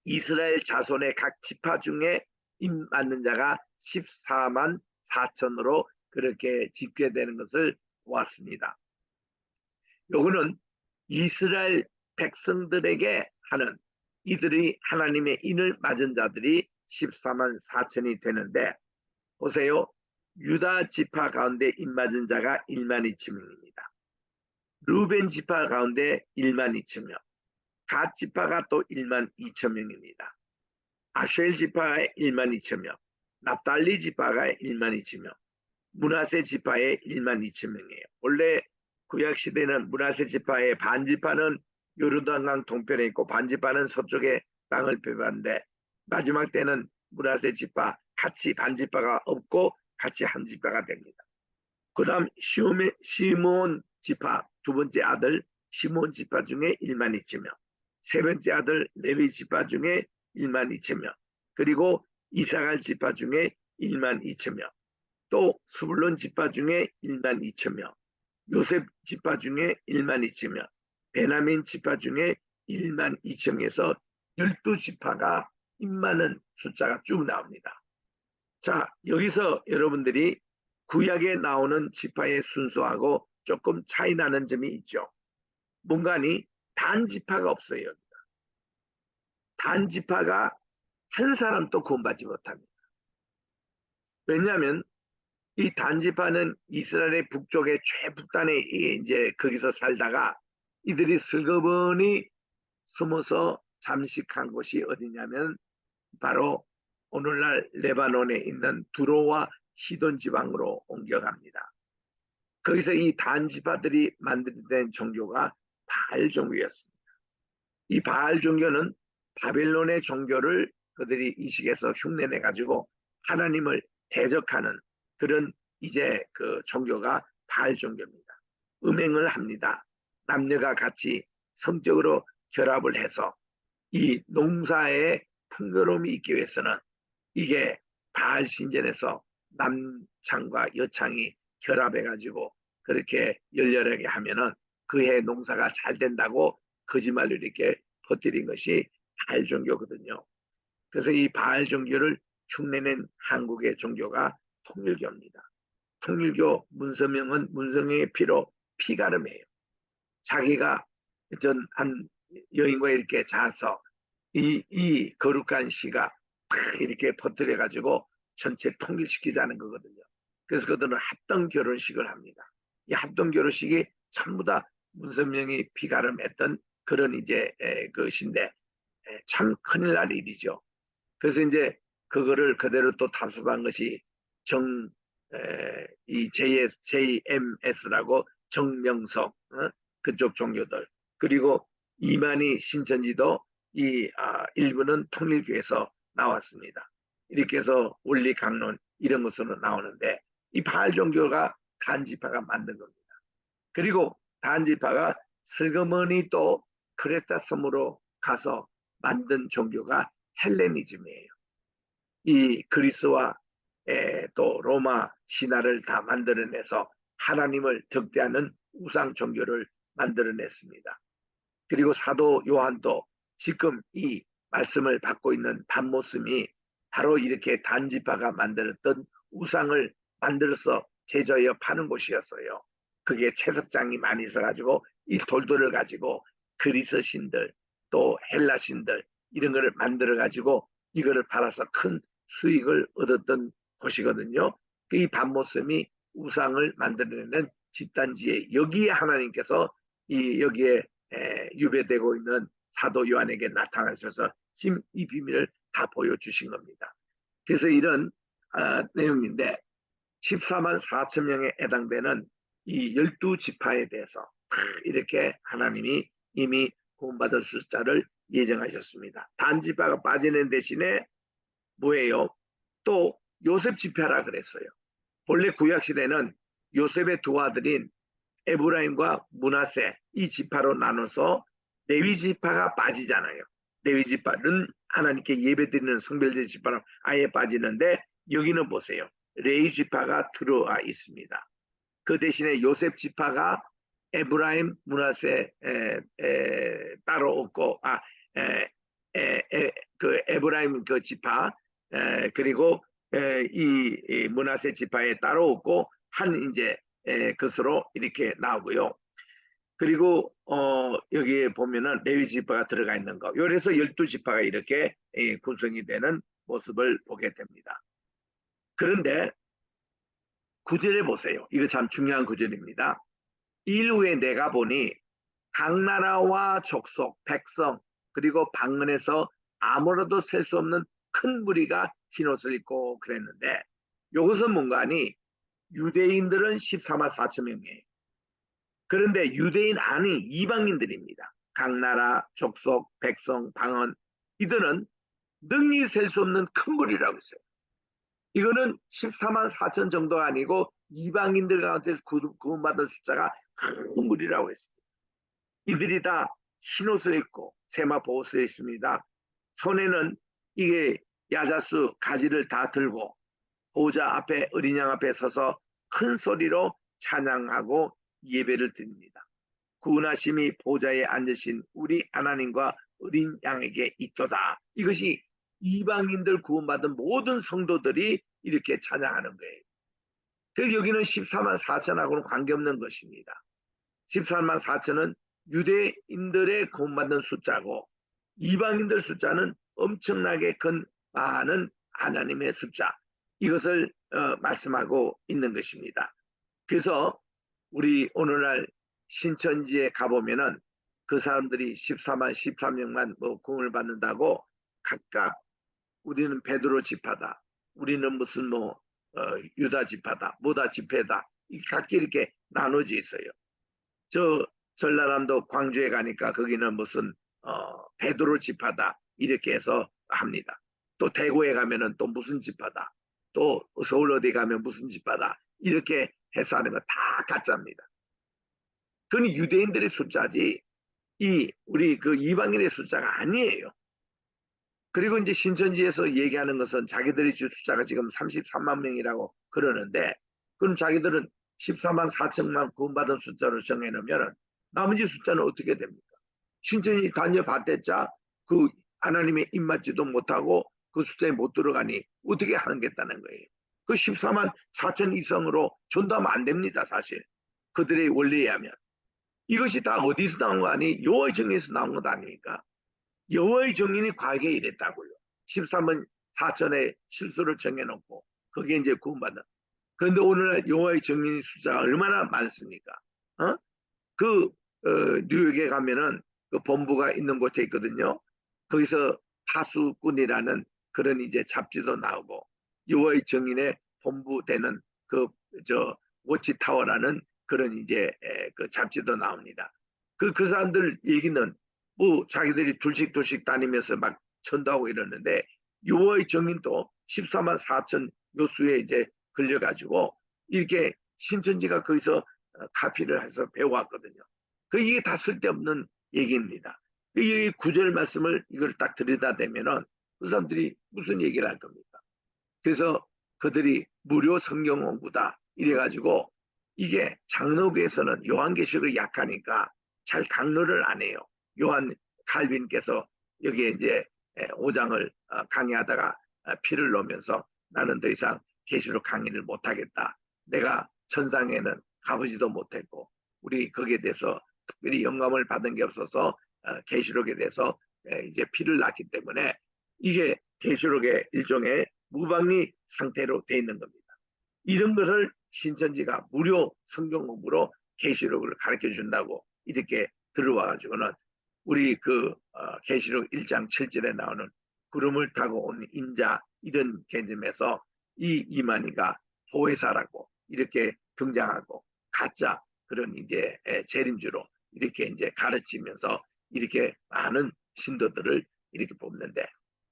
이스라엘 자손의 각 지파 중에 인 맞는 자가 14만 4천으로 그렇게 집계되는 것을 보았습니다. 요거는 이스라엘 백성들에게 하는 이들이 하나님의 인을 맞은 자들이 14만 4천이 되는데 보세요. 유다 지파 가운데 인 맞은 자가 1만 2천 명입니다. 루벤 지파 가운데 1만 2천 명. 갓 지파가 또 1만 2천 명입니다. 아쉘 지파가 1만 2천 명. 납달리 지파가 1만 2천 명. 므낫세 지파의 1만 2천 명이에요. 원래 구약 시대는 므낫세 지파의 반 지파는 요르단강 동편에 있고 반 지파는 서쪽에 땅을 배봤는데 마지막 때는 므낫세 지파 같이 반 지파가 없고 같이 한 지파가 됩니다. 그 다음 시몬 지파 두 번째 아들 시몬 지파 중에 1만 2천 명. 세 번째 아들 레위 지파 중에 1만 2천 명. 그리고 이사갈 지파 중에 1만 2천 명. 또 스불론 지파 중에 1만 2천 명. 요셉 지파 중에 1만 2천 명. 베냐민 지파 중에 1만 2천 명에서 12지파가 임마는 숫자가 쭉 나옵니다. 자, 여기서 여러분들이 구약에 나오는 지파의 순서하고 조금 차이 나는 점이 있죠. 뭔가니 단지파가 없어요. 단지파가 한 사람도 구원받지 못합니다. 왜냐하면 이 단지파는 이스라엘의 북쪽의 최북단에 이제 거기서 살다가 이들이 슬그머니 숨어서 잠식한 곳이 어디냐면 바로 오늘날 레바논에 있는 두로와 시돈 지방으로 옮겨갑니다. 거기서 이 단지파들이 만들어낸 종교가 바알 종교였습니다. 이 바알 종교는 바벨론의 종교를 그들이 이 시기에서 흉내내 가지고 하나님을 대적하는 그런 이제 그 종교가 바알 종교입니다. 음행을 합니다. 남녀가 같이 성적으로 결합을 해서 이 농사에 풍요로움이 있기 위해서는 이게 바알 신전에서 남창과 여창이 결합해 가지고 그렇게 열렬하게 하면은 그해 농사가 잘 된다고 거짓말로 이렇게 퍼뜨린 것이 바알 종교거든요. 그래서 이 바알 종교를 흉내낸 한국의 종교가 통일교입니다. 통일교 문서명은 문서명의 피로 피가름해요. 자기가 전 한 여인과 이렇게 자서 이 거룩한 시가 이렇게 퍼뜨려 가지고 전체 통일시키자는 거거든요. 그래서 그들은 합동 결혼식을 합니다. 이 합동 결혼식이 전부 다 문선명이 피가름했던 그런 이제 것인데 참 큰일 날 일이죠. 그래서 이제 그거를 그대로 또 답습한 것이 이 JMS라고 정명석 그쪽 종교들 그리고 이만희 신천지도 이 일부는 통일교에서 나왔습니다. 이렇게 해서 원리 강론 이런 것으로 나오는데 이 바알 종교가 단지파가 만든 겁니다. 그리고 단지파가 슬그머니 또 크레타 섬으로 가서 만든 종교가 헬레니즘이에요. 이 그리스와 또 로마 신화를 다 만들어내서 하나님을 덕대하는 우상 종교를 만들어냈습니다. 그리고 사도 요한도 지금 이 말씀을 받고 있는 반모섬이 바로 이렇게 단지파가 만들었던 우상을 만들어서 제조하여 파는 곳이었어요. 그게 채석장이 많이 있어가지고 이 돌들을 가지고 그리스 신들 또 헬라 신들 이런 거를 만들어 가지고 이거를 팔아서 큰 수익을 얻었던 곳이거든요. 이 밤모섬이 우상을 만들어내는 집단지에 여기에 하나님께서 여기에 유배되고 있는 사도 요한에게 나타나셔서 지금 이 비밀을 다 보여주신 겁니다. 그래서 이런 내용인데 14만 4천 명에 해당되는 이 12지파에 대해서 이렇게 하나님이 이미 구원받을 숫자를 예정하셨습니다. 단지파가 빠지는 대신에 뭐예요? 또 요셉 지파라 그랬어요. 본래 구약시대는 요셉의 두 아들인 에브라임과 므낫세 이 지파로 나눠서 레위 지파가 빠지잖아요. 레위 지파는 하나님께 예배드리는 성별제 지파로 아예 빠지는데 여기는 보세요. 레위 지파가 들어와 있습니다. 그 대신에 요셉 지파가 에브라임, 므낫세 따로 없고 그 에브라임 그 지파 그리고 이 므낫세 지파에 따로 없고 한 이제 것으로 이렇게 나오고요. 그리고 여기에 보면은 레위 지파가 들어가 있는 거. 그래서 12지파가 이렇게 구성이 되는 모습을 보게 됩니다. 그런데 구절에 보세요. 이거 참 중요한 구절입니다. 이후에 내가 보니 각 나라와 족속, 백성, 그리고 방언에서 아무로도 셀 수 없는 큰 무리가 흰옷을 입고 그랬는데 이것은 뭔가 하니 유대인들은 14만 4천 명이에요. 그런데 유대인 아닌 이방인들입니다. 각 나라, 족속, 백성, 방언 이들은 능히 셀 수 없는 큰 무리라고 했어요. 이거는 14만 4천 정도가 아니고 이방인들 가운데서 구원받은 숫자가 큰 무리라고 했습니다. 이들이 다 흰옷을 입고 세마포 옷을 입습니다. 손에는 이게 야자수 가지를 다 들고 보호자 앞에 어린 양 앞에 서서 큰 소리로 찬양하고 예배를 드립니다. 구원하심이 보좌에 앉으신 우리 하나님과 어린 양에게 있도다. 이것이 이방인들 구원받은 모든 성도들이 이렇게 찬양하는 거예요. 그래서 여기는 14만 4천하고는 관계없는 것입니다. 14만 4천은 유대인들의 구원받는 숫자고 이방인들 숫자는 엄청나게 많은 하나님의 숫자 이것을 말씀하고 있는 것입니다. 그래서 우리 오늘날 신천지에 가보면은 그 사람들이 14만 13명만 뭐 구원을 받는다고 각각 우리는 베드로 지파다 우리는 무슨 뭐 유다 지파다 뭐다 지파다 각기 이렇게 나눠져 있어요. 저 전라남도 광주에 가니까 거기는 무슨 베드로 지파다 이렇게 해서 합니다. 또 대구에 가면은 또 무슨 지파다. 또 서울 어디 가면 무슨 지파다. 이렇게 해서 하는 거 다 가짜입니다. 그건 유대인들의 숫자지 우리 그 이방인의 숫자가 아니에요. 그리고 이제 신천지에서 얘기하는 것은 자기들의 숫자가 지금 33만 명이라고 그러는데 그럼 자기들은 14만 4천만 구원받은 숫자로 정해놓으면 나머지 숫자는 어떻게 됩니까? 신천지 다녀봤댔자 그 하나님의 입맞지도 못하고 그 숫자에 못 들어가니 어떻게 하겠다는 거예요. 그 14만 4천 이성으로 전도하면 안 됩니다. 사실 그들의 원리에 하면 이것이 다 어디서 나온 거 아니 여호와의 정의에서 나온 것 아닙니까? 여호와의 정인이 과거에 이랬다고요. 13만 4천의 실수를 정해놓고 그게 이제 구원받는. 그런데 오늘날 여호와의 정인의 숫자가 얼마나 많습니까? 뉴욕에 가면은 그 본부가 있는 곳에 있거든요. 거기서 하수꾼이라는 그런 이제 잡지도 나오고 여호와의 정인의 본부되는 워치타워라는 그런 이제 그 잡지도 나옵니다. 그 사람들 얘기는 뭐 자기들이 둘씩 다니면서 막 전도하고 이러는데 여호와의 정인도 14만 4천 요수에 이제 걸려가지고 이렇게 신천지가 거기서 카피를 해서 배워왔거든요. 이게 다 쓸데없는 얘기입니다. 이 구절 말씀을 이걸 딱 들여다대면은 그 사람들이 무슨 얘기를 할 겁니까? 그래서 그들이 무료 성경 공부다 이래가지고 이게 장로교에서는 요한계시록이 약하니까 잘 강론을 안 해요. 요한 칼빈께서 여기에 이제 5장을 강의하다가 피를 놓으면서 나는 더 이상 계시록 강의를 못하겠다. 내가 천상에는 가보지도 못했고 우리 거기에 대해서 특별히 영감을 받은 게 없어서 계시록에 대해서 이제 피를 났기 때문에 이게 계시록의 일종의 무방리 상태로 돼 있는 겁니다. 이런 것을 신천지가 무료 성경 공부로 계시록을 가르쳐 준다고 이렇게 들어와 가지고는 우리 그 계시록 1장 7절에 나오는 구름을 타고 온 인자 이런 개념에서 이 이만희가 보혜사라고 이렇게 등장하고 가짜 그런 이제 재림주로 이렇게 이제 가르치면서 이렇게 많은 신도들을 이렇게 뽑는데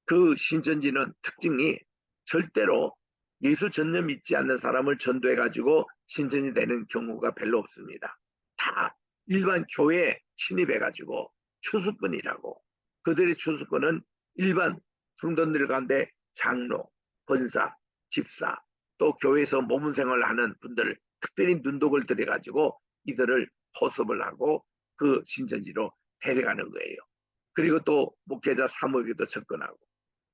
그 신천지는 특징이 절대로 예수 전혀 믿지 않는 사람을 전도해 가지고 신천지 되는 경우가 별로 없습니다. 다 일반 교회에 침입해 가지고 추수꾼이라고 그들의 추수꾼은 일반 성도들 가운데 장로, 권사, 집사 또 교회에서 모문 생활을 하는 분들 특별히 눈독을 들여 가지고 이들을 포섭을 하고 그 신천지로 데려가는 거예요. 그리고 또 목회자 사모에게도 접근하고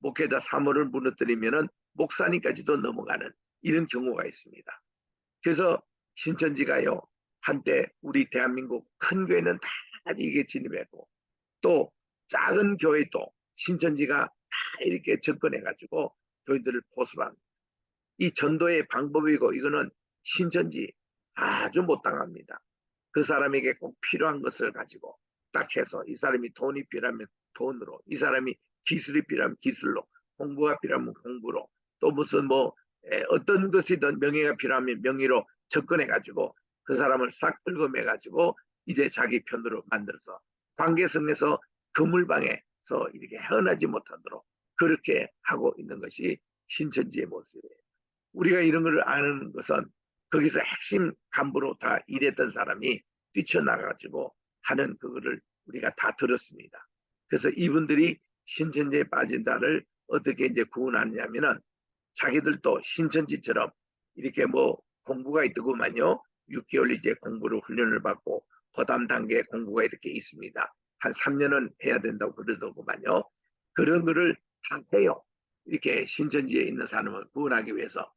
목회자 사모를 무너뜨리면은 목사님까지도 넘어가는 이런 경우가 있습니다. 그래서 신천지가요 한때 우리 대한민국 큰 교회는 다 이게 진입했고 또 작은 교회도 신천지가 다 이렇게 접근해 가지고 교인들을 포섭합니다. 이 전도의 방법이고 이거는 신천지 아주 못 당합니다. 그 사람에게 꼭 필요한 것을 가지고 딱 해서 이 사람이 돈이 필요하면 돈으로 이 사람이 기술이 필요하면 기술로 공부가 필요하면 공부로 또 무슨 뭐 어떤 것이든 명예가 필요하면 명예로 접근해 가지고 그 사람을 싹 긁어매 가지고 이제 자기 편으로 만들어서 관계성에서 그물방에서 이렇게 헤어나지 못하도록 그렇게 하고 있는 것이 신천지의 모습이에요. 우리가 이런 걸 아는 것은 거기서 핵심 간부로 다 일했던 사람이 뛰쳐나가지고 하는 그거를 우리가 다 들었습니다. 그래서 이분들이 신천지에 빠진 자를 어떻게 이제 구원하느냐면은 자기들도 신천지처럼 이렇게 뭐 공부가 있더구만요. 6개월 이제 공부를 훈련을 받고 고담 단계 공부가 이렇게 있습니다. 한 3년은 해야 된다고 그러더구만요. 그런 거를 다 해요. 이렇게 신천지에 있는 사람을 구원하기 위해서.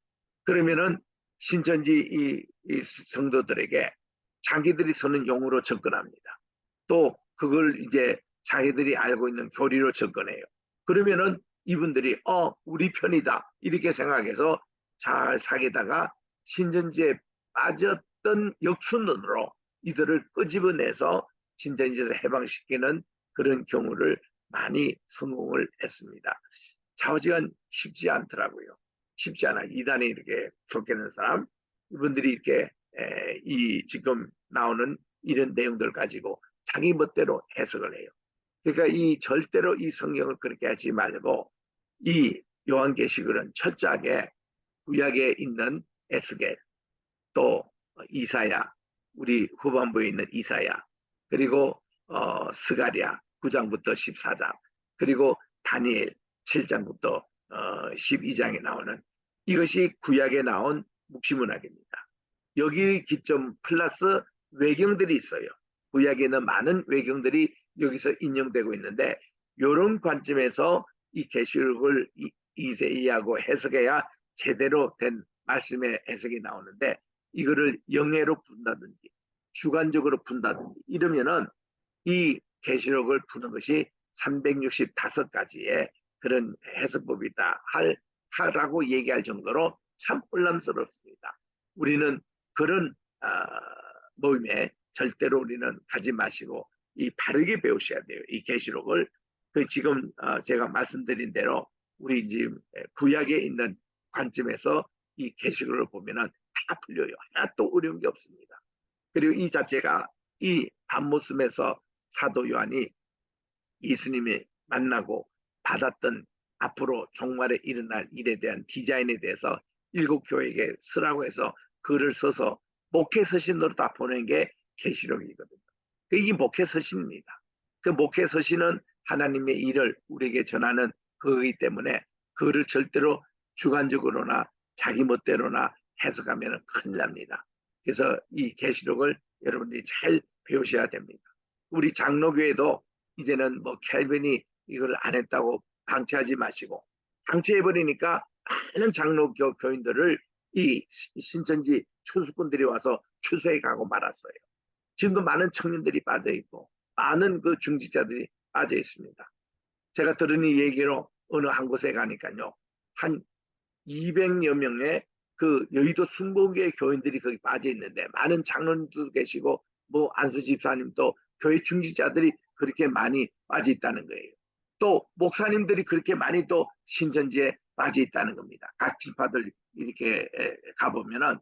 그러면은 신천지 이 성도들에게 자기들이 쓰는 용어로 접근합니다. 또 그걸 이제 자기들이 알고 있는 교리로 접근해요. 그러면은 이분들이 우리 편이다 이렇게 생각해서 잘 사귀다가 신천지에 빠졌던 역순으로 이들을 끄집어내서 신천지에서 해방시키는 그런 경우를 많이 성공을 했습니다. 좌우지간 쉽지 않더라고요. 쉽지 않아. 이단에 이렇게 쫓겨는 사람, 이분들이 이렇게 이 지금 나오는 이런 내용들 가지고 자기 멋대로 해석을 해요. 그러니까 이 절대로 이 성경을 그렇게 하지 말고 이 요한계시글은 철저하게 구약에 있는 에스겔 또 이사야 우리 후반부에 있는 이사야 그리고 스가랴 9장부터 14장 그리고 다니엘 7장부터 12장에 나오는 이것이 구약에 나온 묵시문학입니다. 여기 기점 플러스 외경들이 있어요. 구약에는 많은 외경들이 여기서 인용되고 있는데 이런 관점에서 이 계시록을 이해하고 해석해야 제대로 된 말씀의 해석이 나오는데 이거를 영해로 푼다든지 주관적으로 푼다든지 이러면은 이 계시록을 푸는 것이 365가지의 그런 해석법이다 하라고 얘기할 정도로 참 혼란스럽습니다. 우리는 그런 모임에 절대로 우리는 가지 마시고 이 바르게 배우셔야 돼요. 이 계시록을 그 지금 제가 말씀드린 대로 우리 지금 구약에 있는 관점에서 이 계시록을 보면은 다 풀려요. 하나도 어려운 게 없습니다. 그리고 이 자체가 이 밤모습에서 사도 요한이 예수님이 만나고 받았던 앞으로 종말에 일어날 일에 대한 디자인에 대해서 일곱 교회에게 쓰라고 해서 글을 써서 목회 서신으로 다 보낸 게 계시록이거든요. 이게 목회 서신입니다. 그 목회 서신은 하나님의 일을 우리에게 전하는 그거기 때문에 그거를 절대로 주관적으로나 자기 멋대로나 해석하면 큰일 납니다. 그래서 이 계시록을 여러분들이 잘 배우셔야 됩니다. 우리 장로교회도 이제는 뭐 켈빈이 이걸 안 했다고 방치하지 마시고 방치해버리니까 많은 장로 교인들을 이 신천지 추수꾼들이 와서 추수해 가고 말았어요. 지금도 많은 청년들이 빠져 있고 많은 그 중직자들이 빠져 있습니다. 제가 들은 이 얘기로 어느 한 곳에 가니까요. 한 200여 명의 그 여의도 순복음교회 교인들이 거기 빠져 있는데 많은 장로님도 계시고 뭐 안수 집사님도 교회 중직자들이 그렇게 많이 빠져 있다는 거예요. 또 목사님들이 그렇게 많이 또 신천지에 빠져 있다는 겁니다. 각 지파들 이렇게 가보면은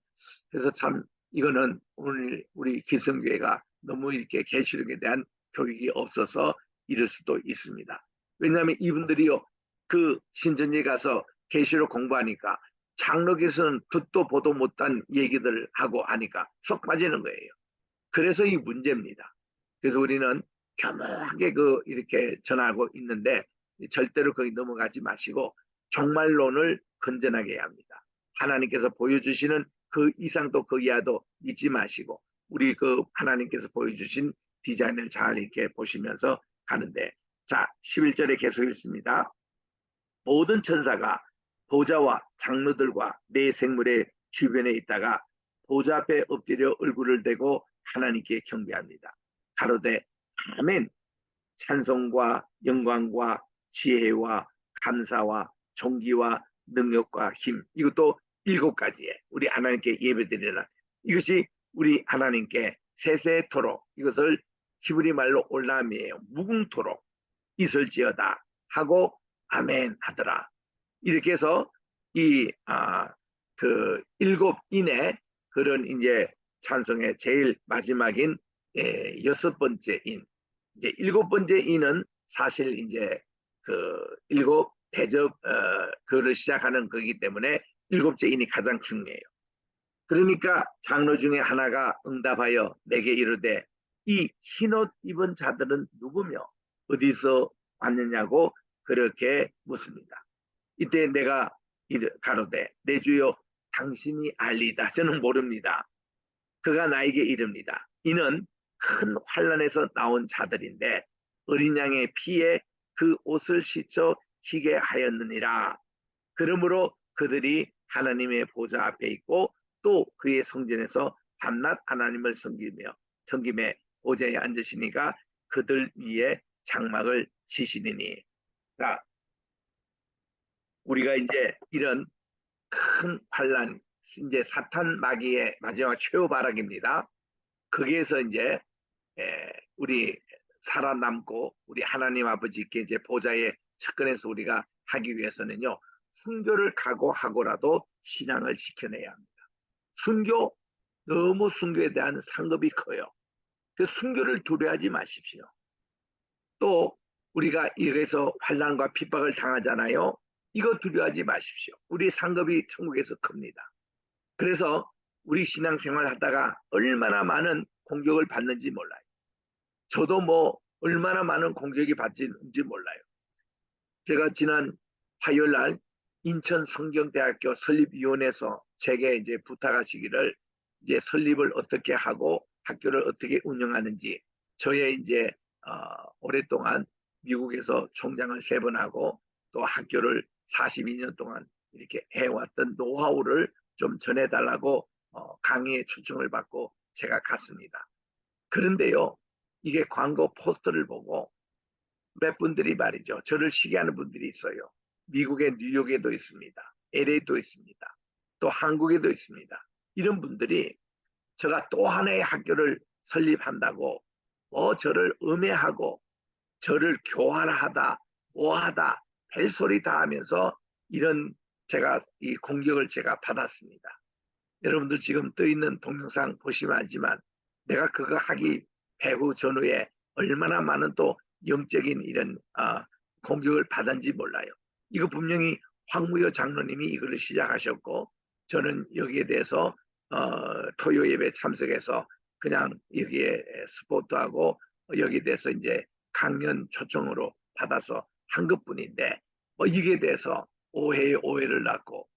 그래서 참 이거는 오늘 우리 기성교회가 너무 이렇게 계시록에 대한 교육이 없어서 이럴 수도 있습니다. 왜냐하면 이분들이요 그 신천지에 가서 계시록 공부하니까 장로께서는 듣도 보도 못한 얘기들 하고 하니까 속 빠지는 거예요. 그래서 이 문제입니다. 그래서 우리는 겸허하게 그 이렇게 전하고 있는데 절대로 거기 넘어가지 마시고 종말론을 건전하게 해야 합니다. 하나님께서 보여주시는 그 이상도 그 이하도 잊지 마시고 우리 그 하나님께서 보여주신 디자인을 잘 이렇게 보시면서 가는데 자 11절에 계속 읽습니다. 모든 천사가 보좌와 장로들과 내 생물의 주변에 있다가 보좌 앞에 엎드려 얼굴을 대고 하나님께 경배합니다. 가로되 아멘. 찬송과 영광과 지혜와 감사와 존귀와 능력과 힘 이것도 7가지에 우리 하나님께 예배드리라. 이것이 우리 하나님께 세세토록 이것을 히브리 말로 올람이에요. 무궁토록 있을지어다 하고 아멘 하더라. 이렇게 해서 그 7인의 그런 이제 찬송의 제일 마지막인 6번째 인. 이제 7번째 인은 사실 이제 그 7대접 그를 시작하는 거기 때문에 7째 인이 가장 중요해요. 그러니까 장로 중에 하나가 응답하여 내게 이르되 이 흰옷 입은 자들은 누구며 어디서 왔느냐고 그렇게 묻습니다. 이때 내가 가로되 내 주여 당신이 알리다. 저는 모릅니다. 그가 나에게 이릅니다. 이는 큰 환란에서 나온 자들인데 어린 양의 피에 그 옷을 씻어 희게 하였느니라. 그러므로 그들이 하나님의 보좌 앞에 있고 또 그의 성전에서 밤낮 하나님을 섬김에 보좌에 앉으시니까 그들 위에 장막을 치시리니. 자, 우리가 이제 이런 큰 환란, 이제 사탄 마귀의 마지막 최후 발악입니다. 거기에서 이제 우리 살아남고 우리 하나님 아버지께 이제 보좌에 접근해서 우리가 하기 위해서는요 순교를 각오하고라도 신앙을 지켜내야 합니다. 순교 너무 순교에 대한 상급이 커요. 그 순교를 두려워하지 마십시오. 또 우리가 이래서 환난과 핍박을 당하잖아요. 이거 두려워하지 마십시오. 우리 상급이 천국에서 큽니다. 그래서 우리 신앙생활 하다가 얼마나 많은 공격을 받는지 몰라요. 저도 뭐 얼마나 많은 공격이 받는지 몰라요. 제가 지난 화요일 날 인천 성경대학교 설립위원회에서 제게 이제 부탁하시기를 이제 설립을 어떻게 하고 학교를 어떻게 운영하는지 저의 이제 오랫동안 미국에서 총장을 3번 하고 또 학교를 42년 동안 이렇게 해왔던 노하우를 좀 전해달라고 강의에 초청을 받고 제가 갔습니다. 그런데요, 이게 광고 포스터를 보고 몇 분들이 말이죠. 저를 시기하는 분들이 있어요. 미국의 뉴욕에도 있습니다. LA도 있습니다. 또 한국에도 있습니다. 이런 분들이 제가 또 하나의 학교를 설립한다고 저를 음해하고 저를 교활하다, 뭐하다, 벨소리 다 하면서 이런 제가 이 공격을 제가 받았습니다. 여러분들 지금 떠 있는 동영상 보시면 알지만 내가 그거 하기 배후 전후에 얼마나 많은 또 영적인 이런 공격을 받은지 몰라요. 이거 분명히 황무여 장로님이 이걸 시작하셨고 저는 여기에 대해서 토요 예배 참석해서 그냥 여기에 스포트하고 여기에 대해서 이제 강연 초청으로 받아서 한 것뿐인데 이게 대해서 오해를 낳고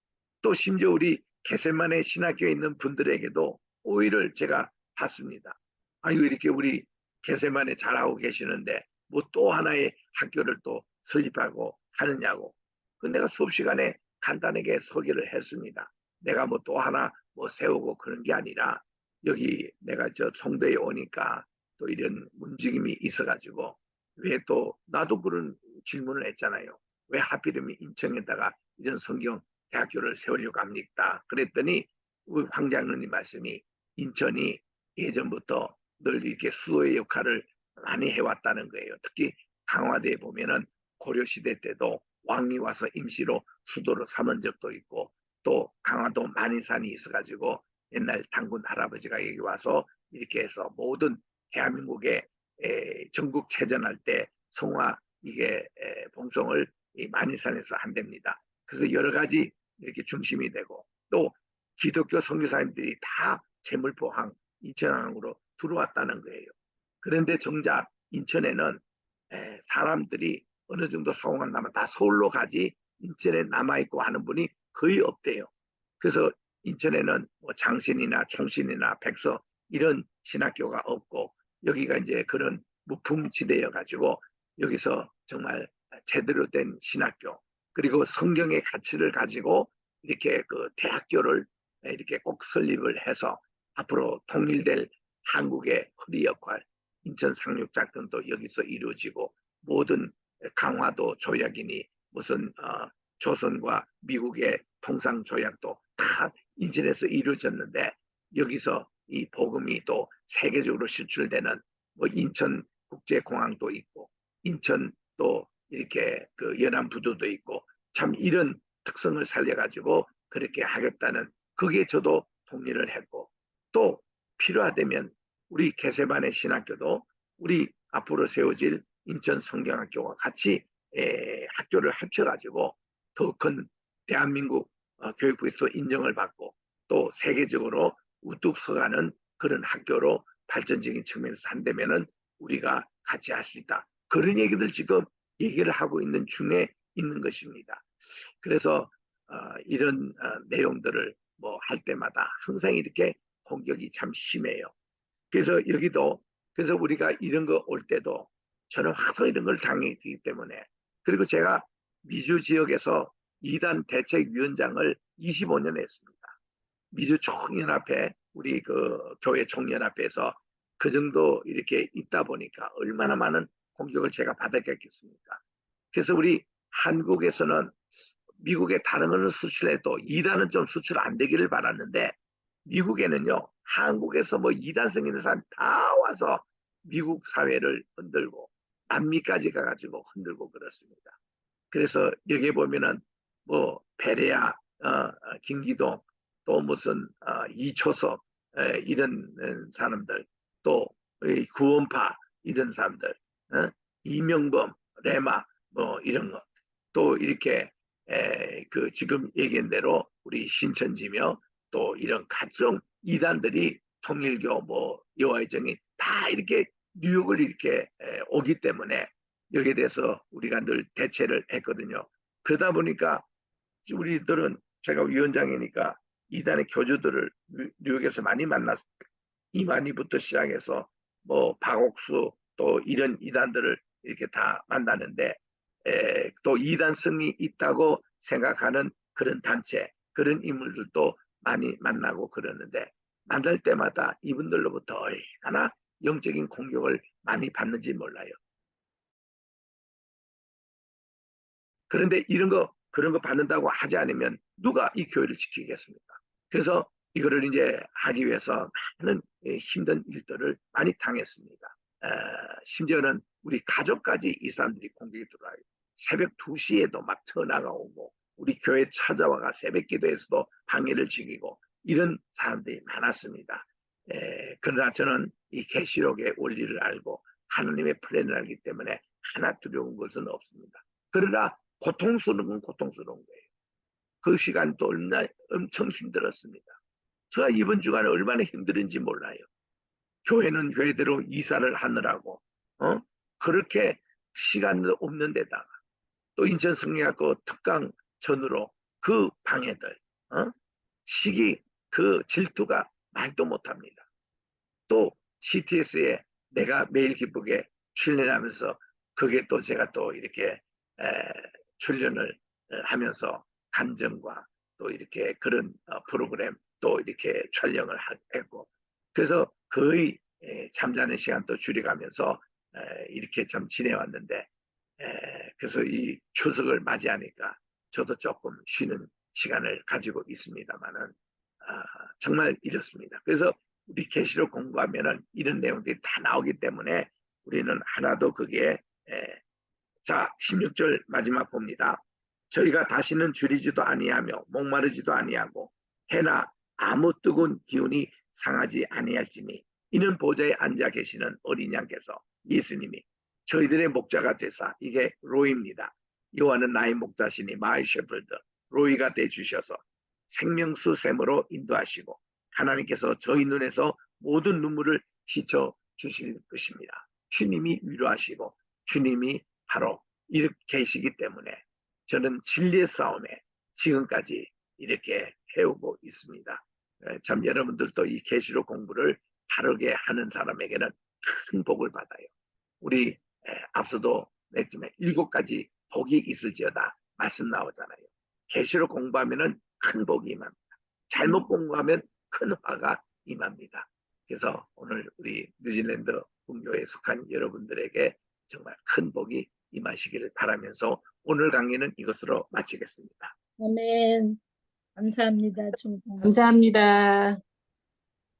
또 심지어 우리 개세만의 신학교에 있는 분들에게도 오해를 제가 받습니다. 아유 이렇게 우리 개세만에 잘하고 계시는데 뭐 또 하나의 학교를 또 설립하고 하느냐고. 그 내가 수업 시간에 간단하게 소개를 했습니다. 내가 뭐 또 하나 뭐 세우고 그런 게 아니라 여기 내가 저 송도에 오니까 또 이런 움직임이 있어가지고 왜 또 나도 그런 질문을 했잖아요. 왜 하필이면 인천에다가 이런 성경 대학교를 세우려고 합니까? 그랬더니 우리 황장로님 말씀이 인천이 예전부터 늘 이렇게 수도의 역할을 많이 해왔다는 거예요. 특히 강화도에 보면은 고려시대 때도 왕이 와서 임시로 수도로 삼은 적도 있고 또 강화도 만인산이 있어가지고 옛날 당군 할아버지가 여기 와서 이렇게 해서 모든 대한민국의 전국 체전할 때 성화 이게 봉송을 이 만인산에서 한답니다. 그래서 여러 가지 이렇게 중심이 되고 또 기독교 선교사님들이 다 재물포항 인천항으로 들어왔다는 거예요. 그런데 정작 인천에는 사람들이 어느 정도 소원을 남아 다 서울로 가지 인천에 남아있고 하는 분이 거의 없대요. 그래서 인천에는 뭐 장신이나 총신이나 백서 이런 신학교가 없고 여기가 이제 그런 무풍지대여 가지고 여기서 정말 제대로 된 신학교 그리고 성경의 가치를 가지고 이렇게 그 대학교를 이렇게 꼭 설립을 해서 앞으로 통일될 한국의 허리 역할 인천 상륙작전도 여기서 이루어지고 모든 강화도 조약이니 무슨 조선과 미국의 통상 조약도 다 인천에서 이루어졌는데 여기서 이 복음이 또 세계적으로 수출되는 뭐 인천 국제공항도 있고 인천 또 이렇게 그 연안부두도 있고 참 이런 특성을 살려가지고 그렇게 하겠다는 그게 저도 동의를 했고 또 필요하다면 우리 개세반의 신학교도 우리 앞으로 세워질 인천 성경학교와 같이 학교를 합쳐가지고 더 큰 대한민국 교육부에서 인정을 받고 또 세계적으로 우뚝 서가는 그런 학교로 발전적인 측면에서 한다면은 우리가 같이 할 수 있다. 그런 얘기들 지금 얘기를 하고 있는 중에 있는 것입니다. 그래서 이런 내용들을 뭐 할 때마다 항상 이렇게 공격이 참 심해요. 그래서 여기도 그래서 우리가 이런 거 올 때도 저는 항상 이런 걸 당했기 때문에 그리고 제가 미주 지역에서 이단 대책위원장을 25년 했습니다. 미주 총연합회 우리 그 교회 총연합회에서 그 정도 이렇게 있다 보니까 얼마나 많은 공격을 제가 받았겠습니까? 그래서 우리 한국에서는 미국에 다른 거는 수출해도 이단은 좀 수출 안 되기를 바랐는데 미국에는요 한국에서 뭐 이단 승인의 사람 다 와서 미국 사회를 흔들고 남미까지 가가지고 흔들고 그렇습니다. 그래서 여기 보면은 뭐 베레아, 김기동, 또 무슨 이초섭 이런 사람들, 또 구원파 이런 사람들, 이명범, 레마 뭐 이런 거, 또 이렇게 그 지금 얘기한 대로 우리 신천지며 또 이런 각종 이단들이 통일교 뭐 여호와의 정이 다 이렇게 뉴욕을 이렇게 오기 때문에 여기에 대해서 우리가 늘 대체를 했거든요. 그러다 보니까 우리들은 제가 위원장이니까 이단의 교주들을 뉴욕에서 많이 만났 이만희부터 시작해서 뭐 박옥수 또 이런 이단들을 이렇게 다 만나는데 또 이단성이 있다고 생각하는 그런 단체 그런 인물들도 많이 만나고 그러는데 만날 때마다 이분들로부터 얼마나 영적인 공격을 많이 받는지 몰라요. 그런데 이런 거 그런 거 받는다고 하지 않으면 누가 이 교회를 지키겠습니까? 그래서 이거를 이제 하기 위해서 많은 힘든 일들을 많이 당했습니다. 심지어는 우리 가족까지 이 사람들이 공격이 들어와요. 새벽 2시에도 막 전화가 오고 우리 교회 찾아와가 새벽 기도에서도 방해를 지키고 이런 사람들이 많았습니다. 그러나 저는 이 계시록의 원리를 알고 하나님의 플랜을 알기 때문에 하나 두려운 것은 없습니다. 그러나 고통스러운 건 고통스러운 거예요. 그 시간도 얼마나 엄청 힘들었습니다. 제가 이번 주간에 얼마나 힘들은지 몰라요. 교회는 교회대로 이사를 하느라고 그렇게 시간도 없는 데다가 또 인천 성리학교 특강 전으로 그 방해들 시기 그 질투가 말도 못합니다. 또 CTS에 내가 매일 기쁘게 출연하면서 그게 또 제가 또 이렇게 출연을 하면서 감정과 또 이렇게 그런 프로그램 또 이렇게 촬영을 했고 그래서 거의 잠자는 시간도 줄여가면서 이렇게 참 지내왔는데 그래서 이 추석을 맞이하니까 저도 조금 쉬는 시간을 가지고 있습니다만은 정말 이렇습니다. 그래서 우리 계시록 공부하면은 이런 내용들이 다 나오기 때문에 우리는 하나도 그게 자 16절 마지막 봅니다. 저희가 다시는 줄이지도 아니하며 목마르지도 아니하고 해나 아무 뜨거운 기운이 상하지 아니할지니 이는 보좌에 앉아 계시는 어린 양께서 예수님이 저희들의 목자가 되사 이게 로이입니다. 여호와는 나의 목자시니 마이 셰퍼드 로이가 돼 주셔서 생명수 샘으로 인도하시고 하나님께서 저희 눈에서 모든 눈물을 씻어 주실 것입니다. 주님이 위로하시고 주님이 바로 이렇게 계시기 때문에 저는 진리의 싸움에 지금까지 이렇게 해오고 있습니다. 참 여러분들도 이 계시록 공부를 바르게 하는 사람에게는 큰 복을 받아요. 우리 앞서도 냈지만 7가지 복이 있을지어다 말씀 나오잖아요. 계시록 공부하면은 큰 복이 임합니다. 잘못 공부하면 큰 화가 임합니다. 그래서 오늘 우리 뉴질랜드 분교에 속한 여러분들에게 정말 큰 복이 임하시기를 바라면서 오늘 강의는 이것으로 마치겠습니다. 아멘. 감사합니다. 감사합니다.